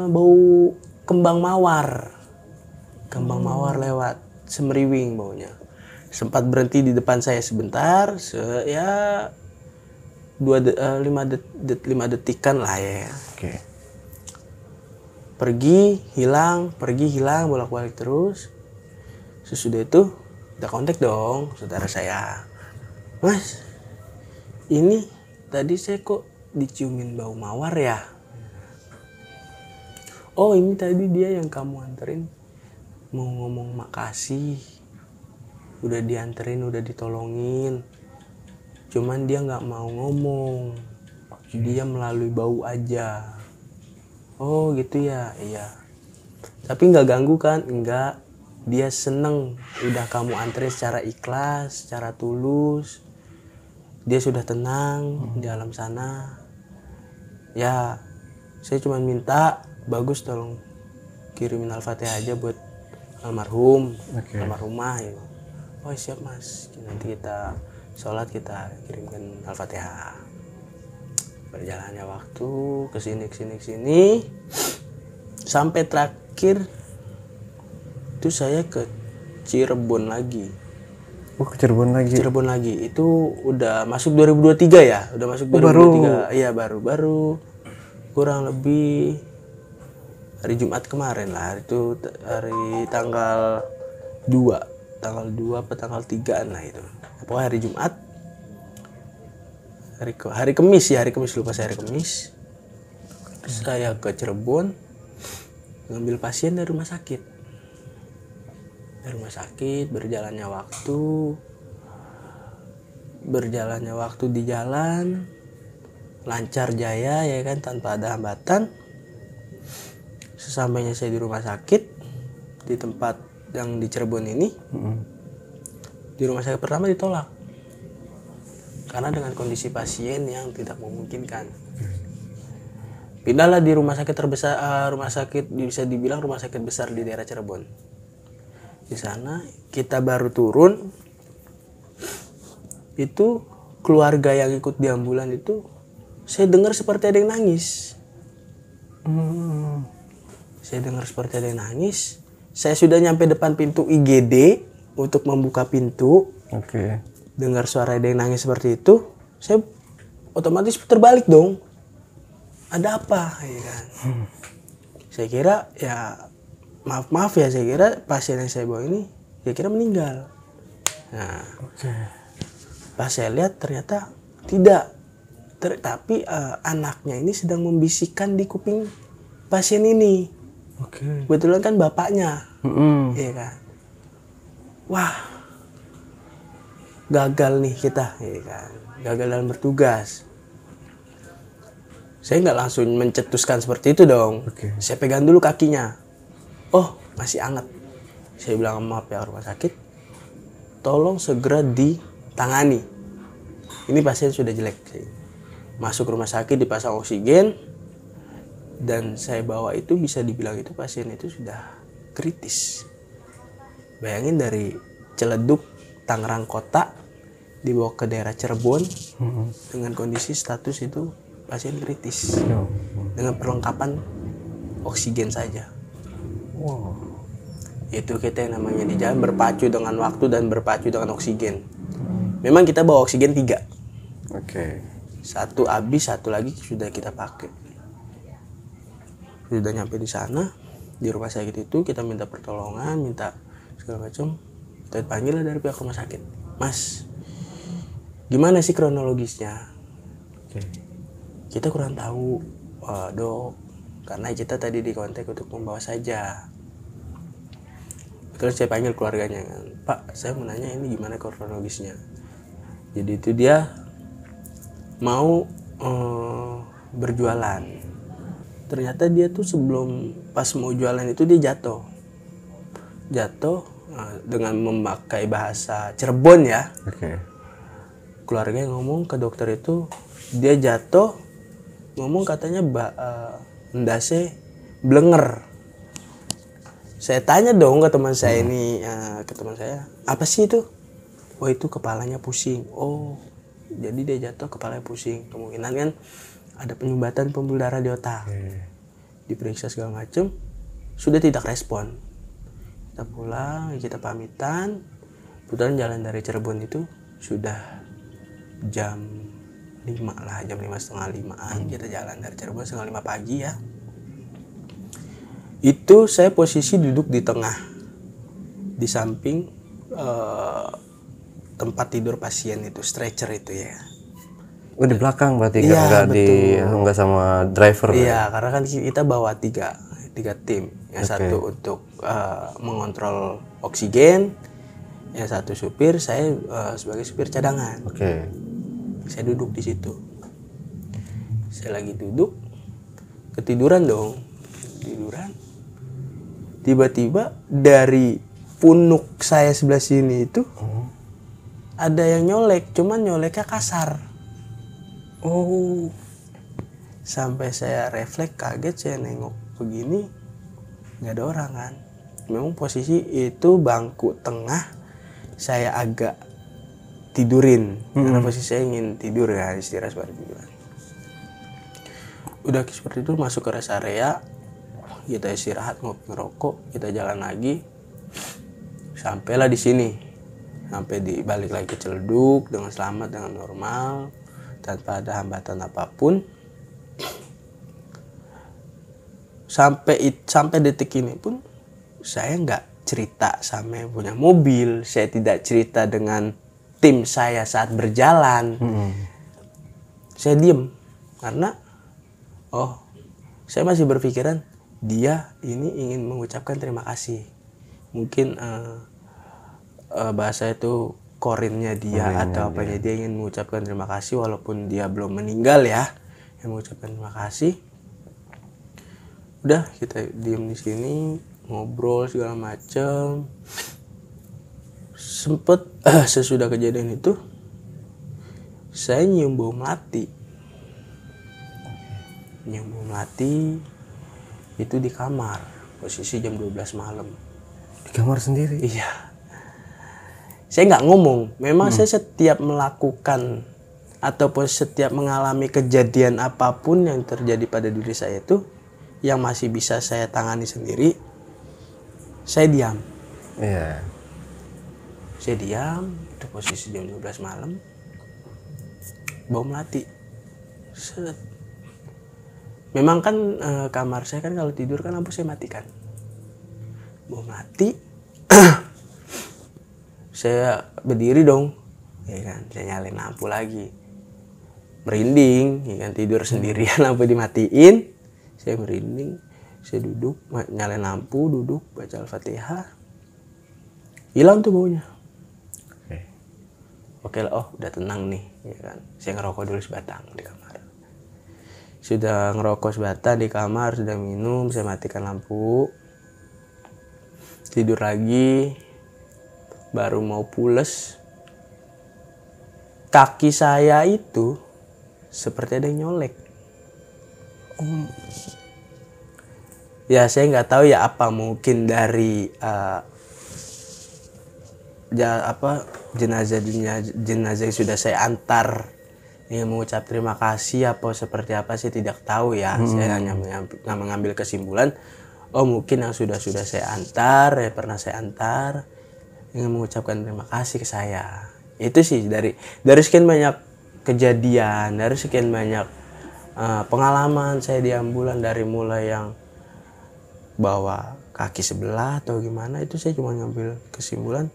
bau kembang mawar lewat, semeriwing baunya. Sempat berhenti di depan saya sebentar, 5 detikan lah ya. Oke. Pergi hilang bolak-balik terus. Sesudah itu kita kontak dong saudara saya, Mas, ini tadi saya kok diciumin bau mawar ya? Oh, ini tadi dia yang kamu anterin mau ngomong makasih, udah dianterin, udah ditolongin. Cuman dia nggak mau ngomong, dia melalui bau aja. Oh gitu ya, iya. Tapi nggak ganggu kan? Enggak. Dia seneng, udah kamu anterin secara ikhlas, secara tulus. Dia sudah tenang di alam sana. Ya, saya cuma minta Bagus tolong kirimin Al-Fatihah aja buat almarhum, almarhumah ya. Oh siap Mas, nanti kita sholat kita kirimkan Al-Fatihah. Berjalannya waktu kesini sampai terakhir itu saya ke Cirebon lagi. Oh, ke Cirebon lagi. Itu udah masuk 2023 ya, udah masuk 2023. Baru. Iya baru kurang lebih hari Jumat kemarin lah. Itu hari tanggal 2 apa tanggal 3 lah itu. Pokoknya hari Jumat, hari Kamis lupa saya, hari Kamis. Saya ke Cirebon ngambil pasien dari rumah sakit. Berjalannya waktu di jalan lancar jaya, ya kan, tanpa ada hambatan. Sesampainya saya di rumah sakit, di tempat yang di Cirebon ini, di rumah sakit pertama ditolak karena dengan kondisi pasien yang tidak memungkinkan. Pindahlah di rumah sakit terbesar, bisa dibilang rumah sakit besar di daerah Cirebon. Di sana kita baru turun, itu keluarga yang ikut di ambulan itu saya dengar seperti ada yang nangis. Saya sudah nyampe depan pintu IGD untuk membuka pintu. Oke. Dengar suara ada yang nangis seperti itu, saya otomatis putar balik dong. ada apa ya kan. Saya kira ya maaf ya, saya kira pasien yang saya bawa ini saya kira meninggal. Nah, pas saya lihat ternyata tidak. Tapi anaknya ini sedang membisikkan di kuping pasien ini. Kebetulan kan bapaknya, iya kan. Wah, gagal nih kita, iya kan. Gagal dalam bertugas. Saya nggak langsung mencetuskan seperti itu dong. Saya pegang dulu kakinya. Oh, masih hangat. Saya bilang, maaf ya rumah sakit, tolong segera ditangani. Ini pasien sudah jelek. Masuk rumah sakit, dipasang oksigen, dan saya bawa itu bisa dibilang itu pasien itu sudah kritis. Bayangin dari Ciledug, Tangerang Kota, dibawa ke daerah Cirebon dengan kondisi status itu pasien kritis dengan perlengkapan oksigen saja. Itu kita yang namanya di jalan berpacu dengan waktu dan berpacu dengan oksigen. Memang kita bawa oksigen 3. Satu habis, satu lagi sudah kita pakai. Sudah nyampe di sana, di rumah sakit itu kita minta pertolongan, minta segala macam. Kita panggil lah dari pihak rumah sakit. Mas, gimana sih kronologisnya? Kita kurang tahu, dok, karena kita tadi di kontak untuk membawa saja. Terus saya panggil keluarganya, Pak, saya mau nanya ini gimana kronologisnya. Jadi itu dia mau berjualan. Ternyata dia tuh sebelum pas mau jualan itu dia jatuh dengan memakai bahasa Cirebon ya. Keluarga yang ngomong ke dokter itu dia jatuh, ngomong katanya ndase blenger. Saya tanya dong ke teman saya ini, apa sih itu? Oh, itu kepalanya pusing. Oh, jadi dia jatuh kepalanya pusing. Kemungkinan kan ada penyumbatan pembuluh darah di otak. Diperiksa segala macam, sudah tidak respon. Kita pulang, kita pamitan. Kebetulan jalan dari Cirebon itu sudah jam 5 lah, jam 4:30 kita jalan dari Cirebon 4:30 pagi ya. Itu saya posisi duduk di tengah, di samping tempat tidur pasien itu, stretcher itu ya. Di belakang berarti Iya, nggak sama driver. Iya, karena kan kita bawa tiga tim. Yang satu untuk mengontrol oksigen, yang satu supir, saya sebagai supir cadangan. Saya duduk di situ. Saya lagi duduk, ketiduran dong. Tiba-tiba dari punuk saya sebelah sini itu ada yang nyolek, cuman nyoleknya kasar. Sampai saya refleks, kaget, saya nengok begini, nggak ada orang kan. Memang posisi itu bangku tengah, saya agak tidurin karena posisi saya ingin tidur ya, istirahat seperti itu. Udah seperti itu masuk ke rest area, kita istirahat, ngopi, ngerokok, kita jalan lagi, sampailah di sini. Sampai balik lagi ke Ciledug dengan selamat, dengan normal, tanpa ada hambatan apapun. Sampai detik ini pun saya nggak cerita sama yang punya mobil, saya tidak cerita dengan tim saya saat berjalan. Saya diem karena saya masih berpikiran dia ini ingin mengucapkan terima kasih. Mungkin bahasa itu korinnya dia atau apanya dia ingin mengucapkan terima kasih walaupun dia belum meninggal ya, yang mengucapkan terima kasih. Udah kita diem di sini ngobrol segala macam. Sempet sesudah kejadian itu saya nyium bau melati. Itu di kamar, posisi jam 12 malam. Di kamar sendiri? Iya. Saya nggak ngomong. Memang saya setiap melakukan ataupun setiap mengalami kejadian apapun yang terjadi pada diri saya itu, yang masih bisa saya tangani sendiri, saya diam. Saya diam, itu posisi jam 12 malam. Bau melati. memang kan kamar saya kan kalau tidur kan lampu saya matikan. Mau mati, saya berdiri dong, ya kan, saya nyalain lampu lagi, merinding, ya kan, tidur sendirian lampu dimatiin, saya merinding, saya duduk, nyalain lampu, duduk, baca Al-Fatihah, hilang tuh baunya. Oke lah, oh udah tenang nih, ya kan, saya ngerokok dulu sebatang di kamar. Sudah ngerokok sebatang di kamar, sudah minum, saya matikan lampu, tidur lagi, baru mau pules, kaki saya itu seperti ada yang nyolek. Ya saya nggak tahu ya, apa mungkin dari jenazah yang sudah saya antar ingin mengucap terima kasih apa seperti apa, saya tidak tahu ya. Saya hanya mengambil kesimpulan, oh mungkin yang sudah saya antar, ya pernah saya antar, ingin mengucapkan terima kasih ke saya. Itu sih dari sekian banyak kejadian, dari sekian banyak pengalaman saya di ambulan, dari mulai yang bawa kaki sebelah atau gimana, itu saya cuma ngambil kesimpulan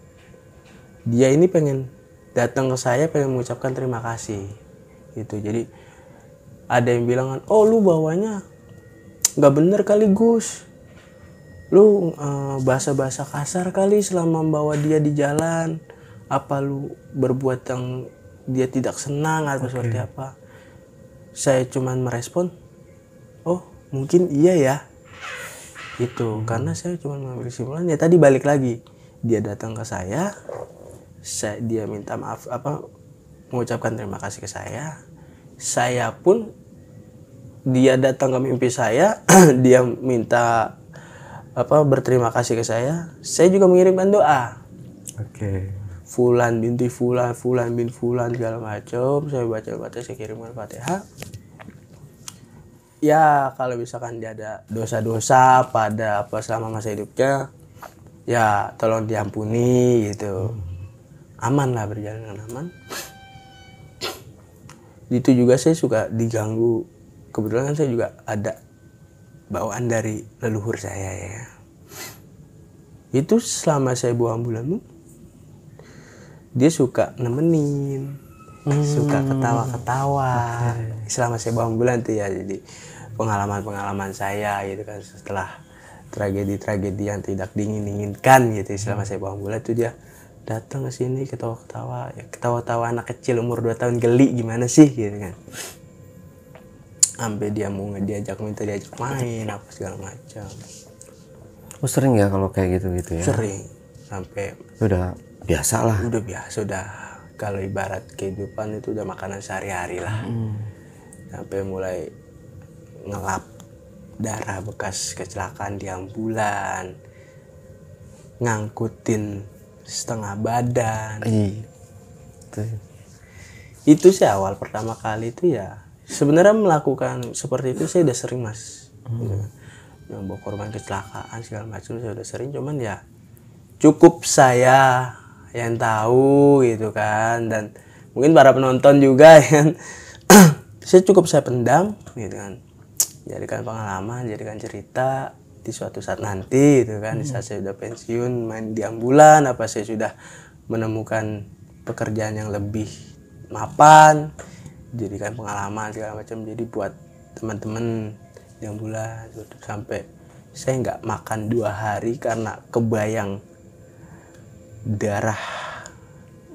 dia ini pengen datang ke saya, pengen mengucapkan terima kasih gitu. Jadi ada yang bilang kan, oh lu bawanya nggak bener kali Gus, lu bahasa-bahasa kasar kali selama membawa dia di jalan, apa lu berbuat yang dia tidak senang atau seperti apa. Saya cuman merespon, oh mungkin iya ya itu, karena saya cuma mengambil kesimpulan ya tadi, balik lagi, dia datang ke saya, dia minta maaf, mengucapkan terima kasih ke saya pun dia datang ke mimpi saya dia minta berterima kasih ke saya juga mengirimkan doa. Fulan binti Fulan, Fulan bin Fulan, segala macam, saya baca, saya kirimkan Fatihah. Ya kalau misalkan dia ada dosa-dosa pada selama masa hidupnya, ya tolong diampuni gitu. Aman lah, berjalan dengan aman. Itu juga saya suka diganggu, kebetulan kan saya juga ada bawaan dari leluhur saya ya. Itu selama saya bawa ambulan tuh dia suka nemenin, suka ketawa-ketawa. Selama saya bawa ambulan tuh ya, jadi pengalaman-pengalaman saya gitu kan, setelah tragedi-tragedi yang tidak diinginkan gitu, selama saya bawa ambulan tuh dia datang ke sini ketawa-ketawa, ya ketawa-tawa anak kecil umur 2 tahun, geli gimana sih gitu kan. Sampai dia mau diajak main apa segala macam. Oh sering ya kalau kayak gitu ya? Sering, sampai udah biasa lah. Udah biasa, udah kalau ibarat kehidupan itu udah makanan sehari-hari lah. Sampai mulai ngelap darah bekas kecelakaan di ambulan, ngangkutin setengah badan. Itu sih awal pertama kali itu ya. Sebenarnya melakukan seperti itu saya udah sering mas. Bawa korban kecelakaan segala macam saya udah sering, cuman ya cukup saya yang tahu gitu kan, dan mungkin para penonton juga kan. saya pendam gitu kan, jadikan pengalaman, jadikan cerita di suatu saat nanti gitu kan. Di saat saya udah pensiun main di ambulan, apa saya sudah menemukan pekerjaan yang lebih mapan, jadikan pengalaman segala macam. Jadi buat teman-teman di ambulan, sampai saya nggak makan 2 hari karena kebayang darah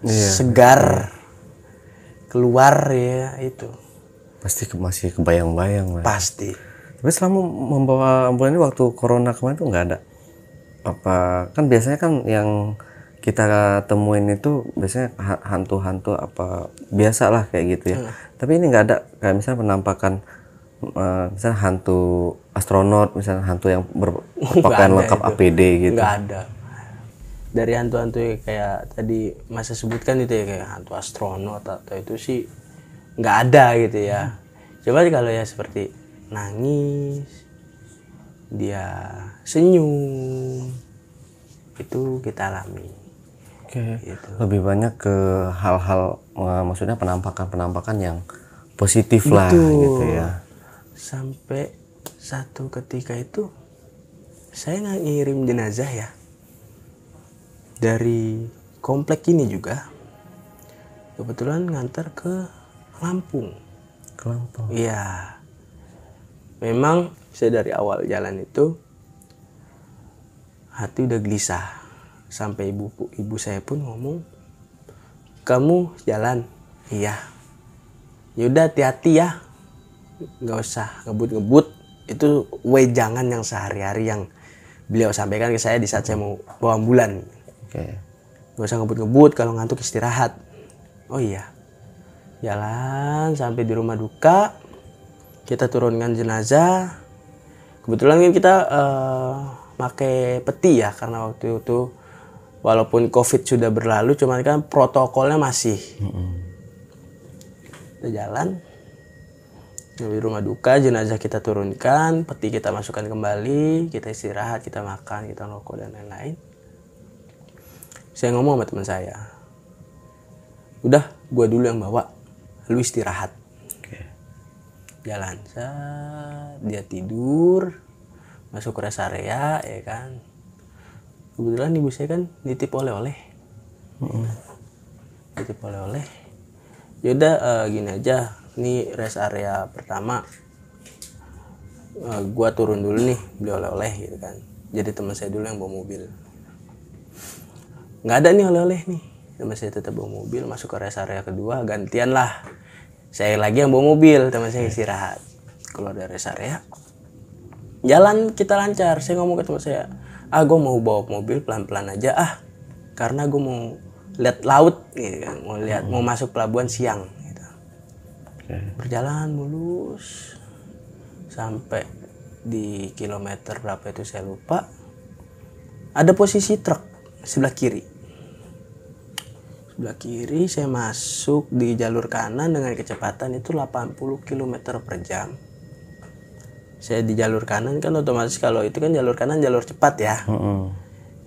segar keluar ya, itu pasti masih kebayang-bayang lah. Pasti. Tapi selama membawa ambulan ini waktu corona kemarin tuh nggak ada kan biasanya kan yang kita temuin itu biasanya hantu-hantu apa biasa lah kayak gitu ya. Tapi ini nggak ada kayak misalnya penampakan misalnya hantu astronot, misalnya hantu yang berpakaian lengkap APD gitu. Nggak ada. Dari hantu-hantu kayak tadi Mas sebutkan itu ya, kayak hantu astronot atau itu sih nggak ada gitu ya. Coba kalau ya seperti nangis, dia senyum, itu kita alami. Gitu. Lebih banyak ke hal-hal maksudnya penampakan yang positif lah gitu ya. Sampai satu ketika itu saya nggak ngirim jenazah ya dari komplek ini juga, kebetulan ngantar ke Lampung. Ke Lampung. Iya, memang saya dari awal jalan itu hati udah gelisah, sampai ibu saya pun ngomong, kamu jalan? Iya. Yaudah hati-hati ya, nggak usah ngebut-ngebut. Itu wejangan yang sehari-hari yang beliau sampaikan ke saya di saat saya mau bawa ambulan. Oke. Nggak usah ngebut-ngebut, kalau ngantuk istirahat. Oh iya. Jalan sampai di rumah duka, kita turunkan jenazah. Kebetulan kan kita pakai peti ya, karena waktu itu walaupun COVID sudah berlalu, cuman kan protokolnya masih. Kita jalan di rumah duka, jenazah kita turunkan, peti kita masukkan kembali, kita istirahat, kita makan, kita rokok dan lain-lain. Saya ngomong sama teman saya, udah gua dulu yang bawa, lu istirahat. Jalan, dia tidur, masuk ke rest area, ya kan. Kebetulan ibu saya kan nitip oleh-oleh. Nitip oleh-oleh. Yaudah gini aja, ini rest area pertama. Gua turun dulu nih, beli oleh-oleh gitu kan. Jadi teman saya dulu yang bawa mobil. Nggak ada nih oleh-oleh nih. Teman saya tetap bawa mobil, masuk ke rest area kedua, gantian lah. Saya lagi yang bawa mobil, teman saya istirahat. Keluar dari rest area, jalan kita lancar. Saya ngomong ke teman saya, gue mau bawa mobil pelan-pelan aja karena gue mau lihat laut gitu kan, mau masuk pelabuhan siang gitu. Berjalan mulus sampai di kilometer berapa itu saya lupa, ada posisi truk sebelah kiri saya masuk di jalur kanan dengan kecepatan itu 80 km per jam. Saya di jalur kanan kan otomatis kalau itu kan jalur kanan jalur cepat ya.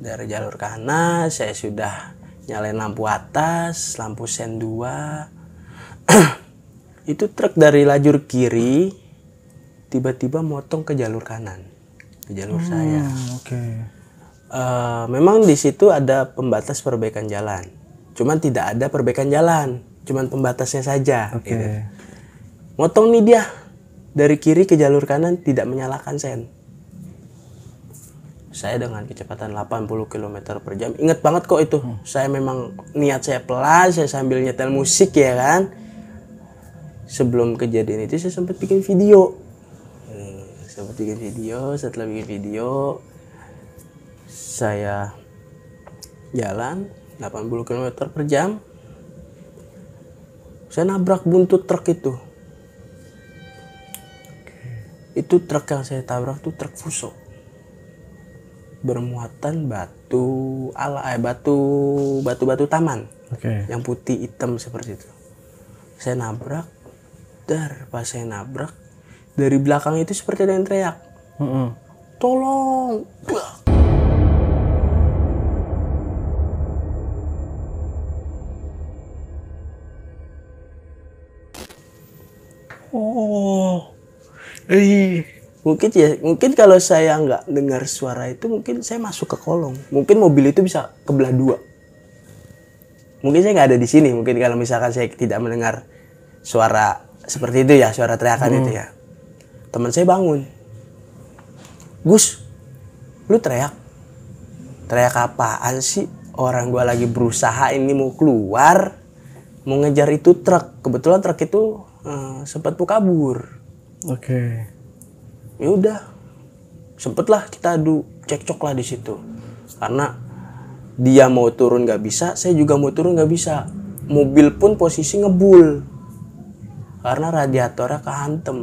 Dari jalur kanan saya sudah nyalain lampu atas, lampu sen 2. Itu truk dari lajur kiri tiba-tiba motong ke jalur kanan, ke jalur saya. Memang di situ ada pembatas perbaikan jalan, cuman tidak ada perbaikan jalan, cuman pembatasnya saja. Gitu. Motong nih dia dari kiri ke jalur kanan, tidak menyalakan sen. Saya dengan kecepatan 80 km per jam, ingat banget kok itu. Saya memang niat saya pelan, saya sambil nyetel musik ya kan. Sebelum kejadian itu saya sempat bikin video. Setelah bikin video, saya jalan 80 km per jam. Saya nabrak buntut truk itu. Itu truk yang saya tabrak tuh truk Fuso. Bermuatan batu batu taman. Yang putih hitam seperti itu. Saya nabrak, pas saya nabrak dari belakang itu seperti ada yang teriak. Tolong. Mungkin kalau saya nggak dengar suara itu, mungkin saya masuk ke kolong. Mungkin mobil itu bisa kebelah dua. Mungkin saya nggak ada di sini. Mungkin kalau misalkan saya tidak mendengar suara seperti itu ya, suara teriakan itu ya. Teman saya bangun. Gus, lu teriak apaan sih? Orang gua lagi berusaha ini mau keluar, mau ngejar itu truk. Kebetulan truk itu sempat mau kabur. Ya udah, sempetlah kita adu cekcok lah di situ. Karena dia mau turun nggak bisa, saya juga mau turun nggak bisa. Mobil pun posisi ngebul karena radiatornya kehantem.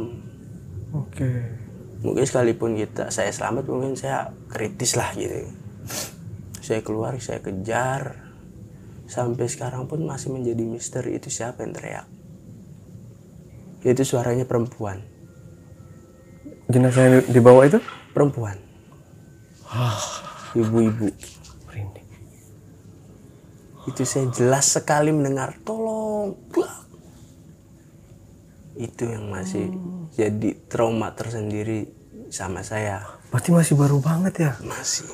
Mungkin sekalipun saya selamat, mungkin saya kritis lah gitu. Saya keluar, saya kejar. Sampai sekarang pun masih menjadi misteri itu siapa yang teriak. Itu suaranya perempuan. Jenazah yang dibawa itu? Perempuan. Ibu-ibu. Itu saya jelas sekali mendengar tolong. Itu yang masih jadi trauma tersendiri sama saya. Berarti masih baru banget ya? Masih.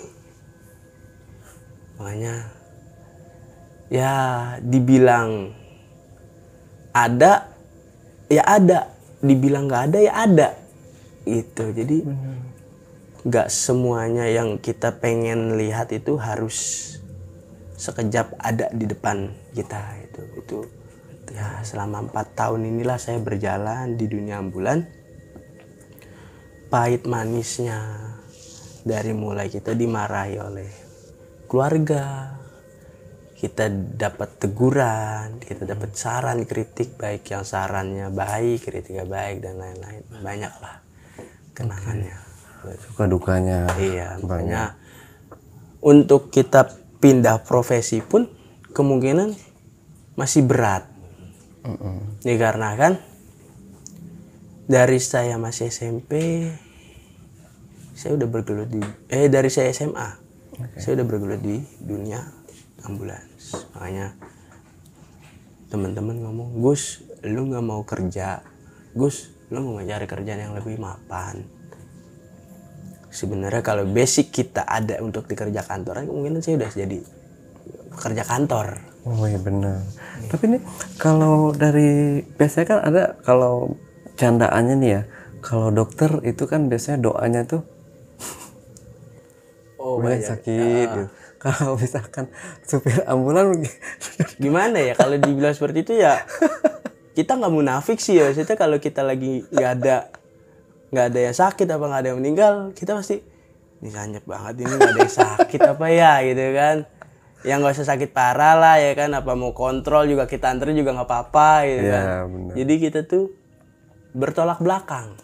Makanya ya dibilang ada ya ada, dibilang nggak ada ya ada gitu. Jadi nggak semuanya yang kita pengen lihat itu harus sekejap ada di depan kita. Itu ya selama 4 tahun inilah saya berjalan di dunia ambulan. Pahit manisnya, dari mulai kita dimarahi oleh keluarga, kita dapat teguran, kita dapat saran, kritik, baik yang sarannya baik, kritiknya baik, dan lain-lain. Banyak lah kenangannya. Suka dukanya. Iya, makanya untuk kita pindah profesi pun kemungkinan masih berat. Dikarenakan dari saya masih SMP, saya udah bergelut dari saya SMA, saya udah bergelut di dunia ambulans. Makanya teman-teman ngomong, Gus, lu nggak mau kerja, Gus, lu mau cari kerjaan yang lebih mapan. Sebenarnya kalau basic kita ada untuk dikerja kantoran, mungkin saya udah jadi pekerja kantor. Oh iya benar. Tapi nih kalau dari biasanya kan ada, kalau candaannya nih ya, kalau dokter itu kan biasanya doanya tuh banyak sakit gitu. Kalau misalkan supir ambulan gimana ya kalau dibilang seperti itu ya, kita nggak munafik sih ya. Maksudnya kalau kita lagi nggak ada yang sakit apa nggak ada yang meninggal, kita pasti ini sanyep banget, ini nggak ada yang sakit apa ya gitu kan. Yang nggak usah sakit parah lah ya kan, apa mau kontrol juga kita anterin juga nggak apa-apa gitu kan. Bener. Jadi kita tuh bertolak belakang.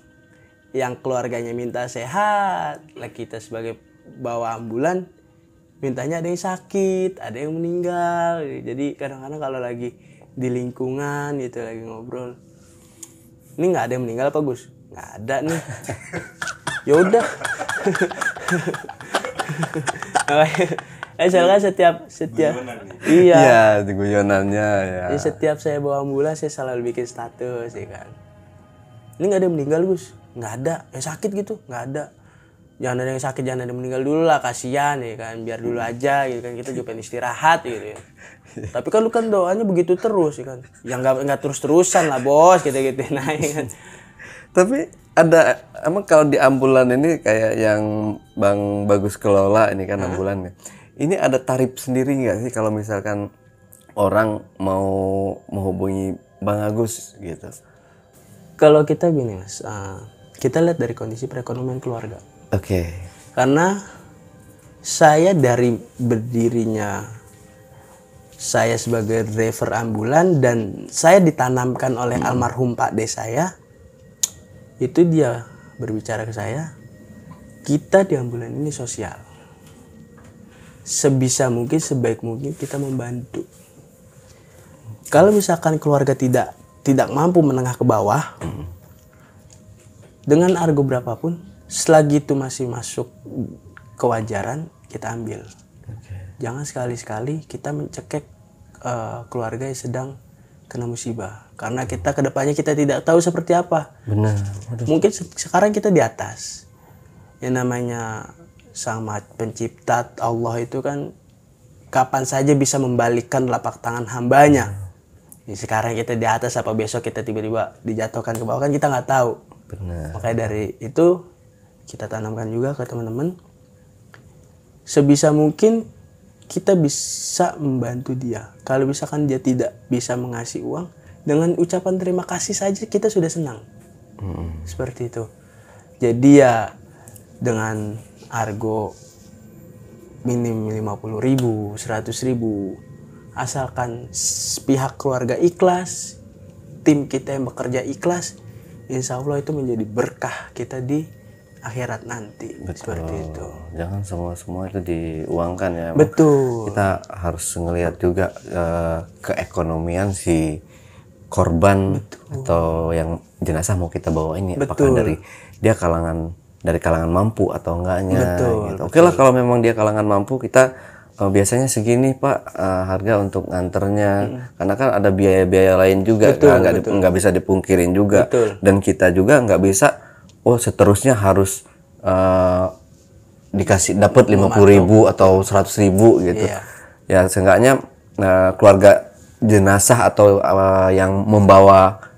Yang keluarganya minta sehat, lah kita sebagai bawa ambulan mintanya ada yang sakit, ada yang meninggal. Jadi kadang-kadang kalau lagi di lingkungan gitu lagi ngobrol, ini nggak ada yang meninggal apa Gus? Nggak ada nih. Ya udah. Soalnya setiap iya di guyonannya ya. Jadi setiap saya bawa ambulans saya selalu bikin status ya kan. Ini nggak ada yang meninggal Gus? Nggak ada. Yang sakit gitu? Nggak ada. Jangan ada yang sakit, jangan ada yang meninggal dulu lah, kasihan ya kan, biar dulu aja gitu kan, kita juga pengen istirahat gitu ya. Tapi kan lu kan doanya begitu terus ya kan, yang nggak terus-terusan lah bos, gitu-gitu nah ya kan. Tapi ada emang kalau di ambulan ini kayak yang Bang Bagus kelola ini kan ambulannya, ini ada tarif sendiri nggak sih kalau misalkan orang mau menghubungi Bang Agus gitu? Kalau kita gini mas, kita lihat dari kondisi perekonomian keluarga. Oke. Karena saya dari berdirinya saya sebagai driver ambulan dan saya ditanamkan oleh almarhum Pak D saya, itu dia berbicara ke saya, kita di ambulan ini sosial. Sebisa mungkin, sebaik mungkin kita membantu. Kalau misalkan keluarga tidak mampu menengah ke bawah, dengan argo berapapun, selagi itu masih masuk kewajaran, kita ambil. Jangan sekali-sekali kita mencekek keluarga yang sedang kena musibah. Karena kita kedepannya kita tidak tahu seperti apa. Benar. Mungkin sekarang kita di atas. Yang namanya Sang Maha Pencipta Allah itu kan kapan saja bisa membalikkan telapak tangan hambanya. Sekarang kita di atas, apa besok kita tiba-tiba dijatuhkan ke bawah, kan kita nggak tahu. Benar. Makanya dari itu kita tanamkan juga ke teman-teman, sebisa mungkin kita bisa membantu dia. Kalau misalkan dia tidak bisa mengasih uang, dengan ucapan terima kasih saja kita sudah senang. Seperti itu. Jadi ya dengan argo minim 50.000, 100.000, asalkan pihak keluarga ikhlas, tim kita yang bekerja ikhlas, insya Allah itu menjadi berkah kita di akhirat nanti. Betul. Seperti itu. Jangan semua itu diuangkan ya. Betul. Kita harus ngelihat juga keekonomian si korban. Betul. Atau yang jenazah mau kita bawa ini. Betul. Apakah dari kalangan mampu atau enggaknya. Betul. Gitu. Oke lah kalau memang dia kalangan mampu, kita biasanya segini Pak harga untuk nganternya, karena kan ada biaya-biaya lain juga, nggak bisa dipungkirin juga. Betul. Dan kita juga nggak bisa, seterusnya harus dikasih dapat 50.000 atau 100.000 gitu. Iya. Ya seenggaknya keluarga jenazah atau yang membawa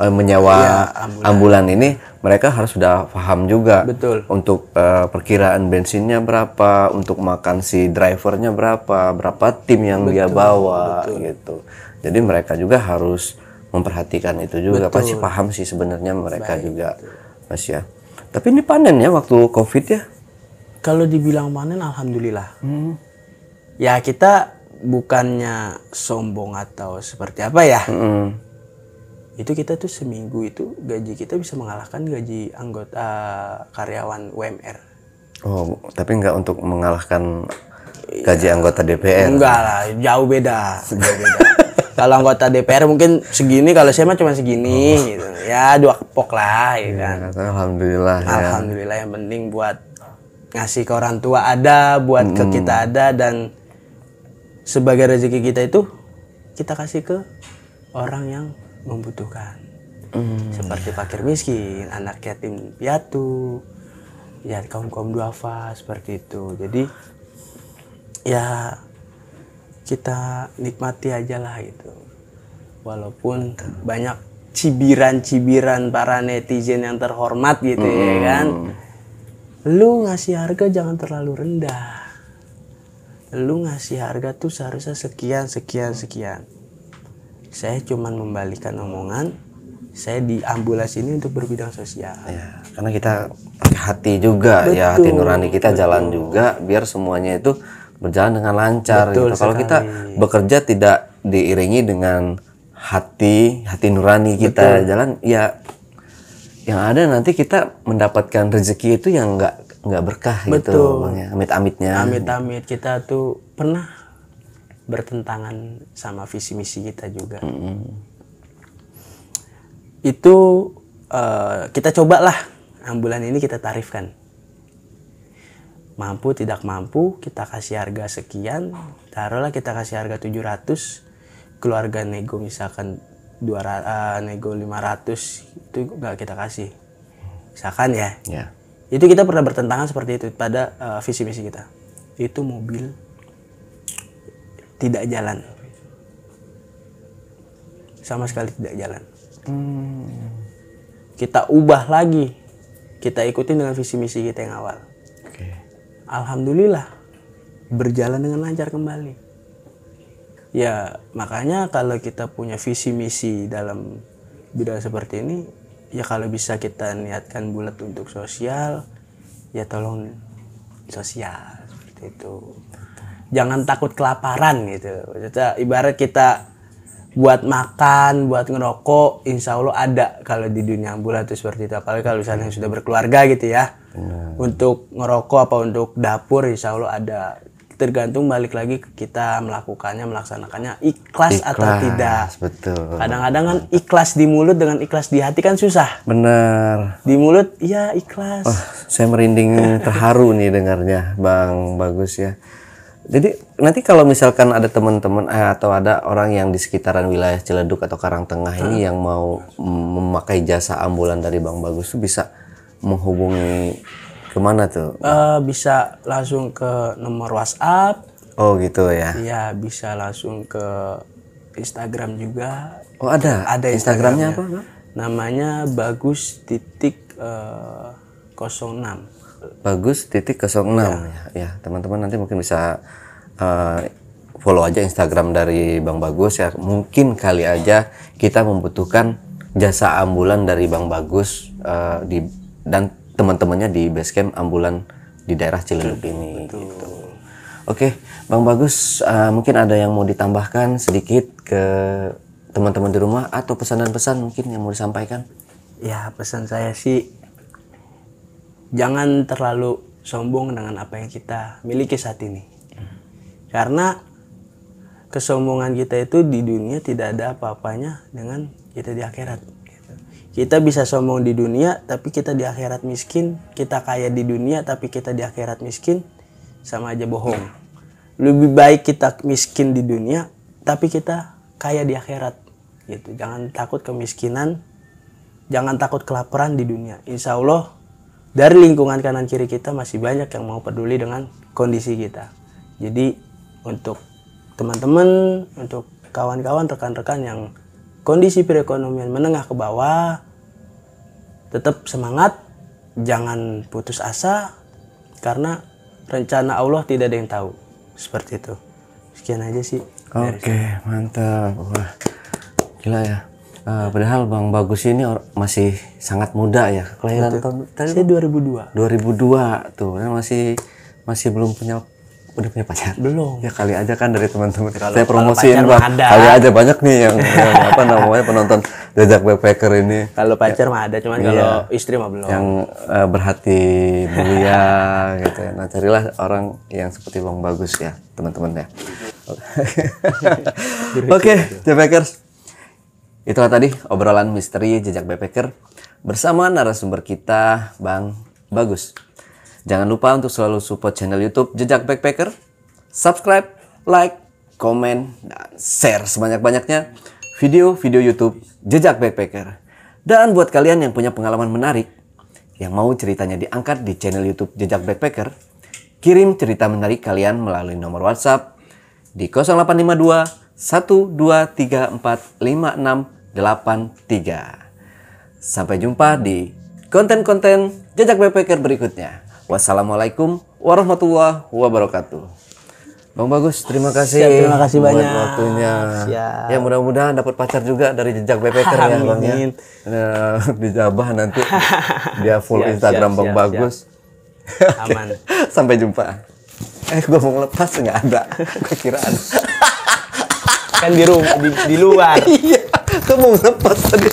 menyewa ambulan ini, mereka harus sudah paham juga. Betul. Untuk perkiraan bensinnya berapa, untuk makan si drivernya berapa tim yang dia bawa gitu. Jadi mereka juga harus memperhatikan itu juga. Pasti paham sih sebenarnya mereka juga, Mas ya. Tapi ini panen ya waktu COVID ya? Kalau dibilang panen, alhamdulillah. Ya kita bukannya sombong atau seperti apa ya. Itu kita tuh seminggu itu gaji kita bisa mengalahkan gaji anggota karyawan UMR. Oh, tapi nggak untuk mengalahkan gaji anggota DPR? Enggak lah, jauh beda. Kalau anggota DPR mungkin segini, kalau saya mah cuma segini gitu. Ya 2 kepok lah ya kan. Alhamdulillah ya. Alhamdulillah, yang penting buat ngasih ke orang tua ada, buat ke kita ada, dan sebagai rezeki kita itu kita kasih ke orang yang membutuhkan, seperti fakir miskin, anak yatim piatu, ya kaum duafa, seperti itu. Jadi ya kita nikmati aja lah gitu, walaupun banyak cibiran para netizen yang terhormat gitu ya kan. Lu ngasih harga jangan terlalu rendah, lu ngasih harga tuh seharusnya sekian. Saya cuman membalikan omongan, saya di ambulans ini untuk berbidang sosial. Ya, karena kita pakai hati juga. Ya, hati nurani kita jalan juga, biar semuanya itu berjalan dengan lancar gitu. Kalau kita bekerja tidak diiringi dengan hati nurani kita jalan, ya yang ada nanti kita mendapatkan rezeki itu yang nggak berkah gitu, Bang ya. Amit-amitnya. Amit-amit, kita tuh pernah bertentangan sama visi misi kita juga. Itu kita cobalah ambulan ini kita tarifkan. Mampu tidak mampu kita kasih harga sekian, taruhlah kita kasih harga 700, keluarga nego misalkan 200, nego 500, itu enggak kita kasih. Misalkan ya. Itu kita pernah bertentangan seperti itu pada visi misi kita. Itu mobil tidak jalan, sama sekali tidak jalan. Kita ubah lagi, kita ikutin dengan visi misi kita yang awal. Alhamdulillah berjalan dengan lancar kembali. Ya makanya kalau kita punya visi misi dalam bidang seperti ini, ya kalau bisa kita niatkan bulat untuk sosial, ya tolong sosial seperti itu. Jangan takut kelaparan gitu. Ibarat kita buat makan, buat ngerokok, insya Allah ada kalau di dunia ambulan itu seperti itu. Apalagi kalau misalnya sudah berkeluarga gitu ya. Untuk ngerokok apa untuk dapur, insya Allah ada. Tergantung balik lagi ke kita melakukannya, melaksanakannya ikhlas atau tidak. Betul. Kadang-kadang kan ikhlas di mulut dengan ikhlas di hati kan susah. Benar. Di mulut ya ikhlas. Saya merinding terharu nih dengarnya, Bang Bagus ya. Jadi nanti kalau misalkan ada teman-teman atau ada orang yang di sekitaran wilayah Ciledug atau Karangtengah ini yang mau memakai jasa ambulan dari Bang Bagus tuh bisa menghubungi kemana tuh? Bisa langsung ke nomor WhatsApp. Oh gitu ya? Iya, bisa langsung ke Instagram juga. Oh ada? Ada Instagramnya apa? Namanya bagus.06. Bagus.06 ya. Teman-teman nanti mungkin bisa follow aja Instagram dari Bang Bagus ya. Mungkin kali aja kita membutuhkan jasa ambulan dari Bang Bagus dan teman-temannya di basecamp ambulan di daerah Ciledug ini. Gitu. Oke, Bang Bagus, mungkin ada yang mau ditambahkan sedikit ke teman-teman di rumah atau pesan-pesan mungkin yang mau disampaikan? Ya, pesan saya sih jangan terlalu sombong dengan apa yang kita miliki saat ini. Karena kesombongan kita itu di dunia tidak ada apa-apanya dengan kita di akhirat. Kita bisa sombong di dunia tapi kita di akhirat miskin. Kita kaya di dunia tapi kita di akhirat miskin, sama aja bohong. Lebih baik kita miskin di dunia tapi kita kaya di akhirat gitu. Jangan takut kemiskinan, jangan takut kelaparan di dunia. Insya Allah dari lingkungan kanan kiri kita masih banyak yang mau peduli dengan kondisi kita. Jadi untuk teman-teman, untuk kawan-kawan, rekan-rekan yang kondisi perekonomian menengah ke bawah, tetap semangat, jangan putus asa, karena rencana Allah tidak ada yang tahu. Seperti itu. Sekian aja sih. Oke, mantap. Wah, gila ya. Padahal Bang Bagus ini masih sangat muda ya. Kelahiran tahun tadi Saya 2002. 2002 tuh. Masih belum udah punya pacar? Belum. Ya kali aja kan dari teman-teman. Kalau Saya promosiin pacar Bang. mah ada. Kali aja banyak nih yang apa namanya penonton Jejak Backpacker ini. Kalau pacar mah ada, cuman kalau istri mah belum. Yang berhati mulia gitu ya. Nah, carilah orang yang seperti Bang Bagus ya, teman-teman ya. Oke, Backpackers. Itulah tadi obrolan misteri Jejak Backpacker bersama narasumber kita Bang Bagus. Jangan lupa untuk selalu support channel YouTube Jejak Backpacker, subscribe, like, komen, dan share sebanyak-banyaknya video-video YouTube Jejak Backpacker. Dan buat kalian yang punya pengalaman menarik, yang mau ceritanya diangkat di channel YouTube Jejak Backpacker, kirim cerita menarik kalian melalui nomor WhatsApp di 0852 1234 5683. Sampai jumpa di konten-konten Jejak Backpacker berikutnya. Wassalamualaikum warahmatullahi wabarakatuh. Bang Bagus, terima kasih. Siap, terima kasih buat banyak. waktunya. Siap. Ya mudah-mudahan dapat pacar juga dari Jejak Backpacker ya Bang ya. Amin. Nah, dijabah nanti dia full Siap, Instagram siap, Bang siap, Bagus. Aman. Sampai jumpa. Gua mau ngelepas nggak ada. Gua kira ada. Kan di rumah, di luar. Iya, gua mau ngelepas tadi.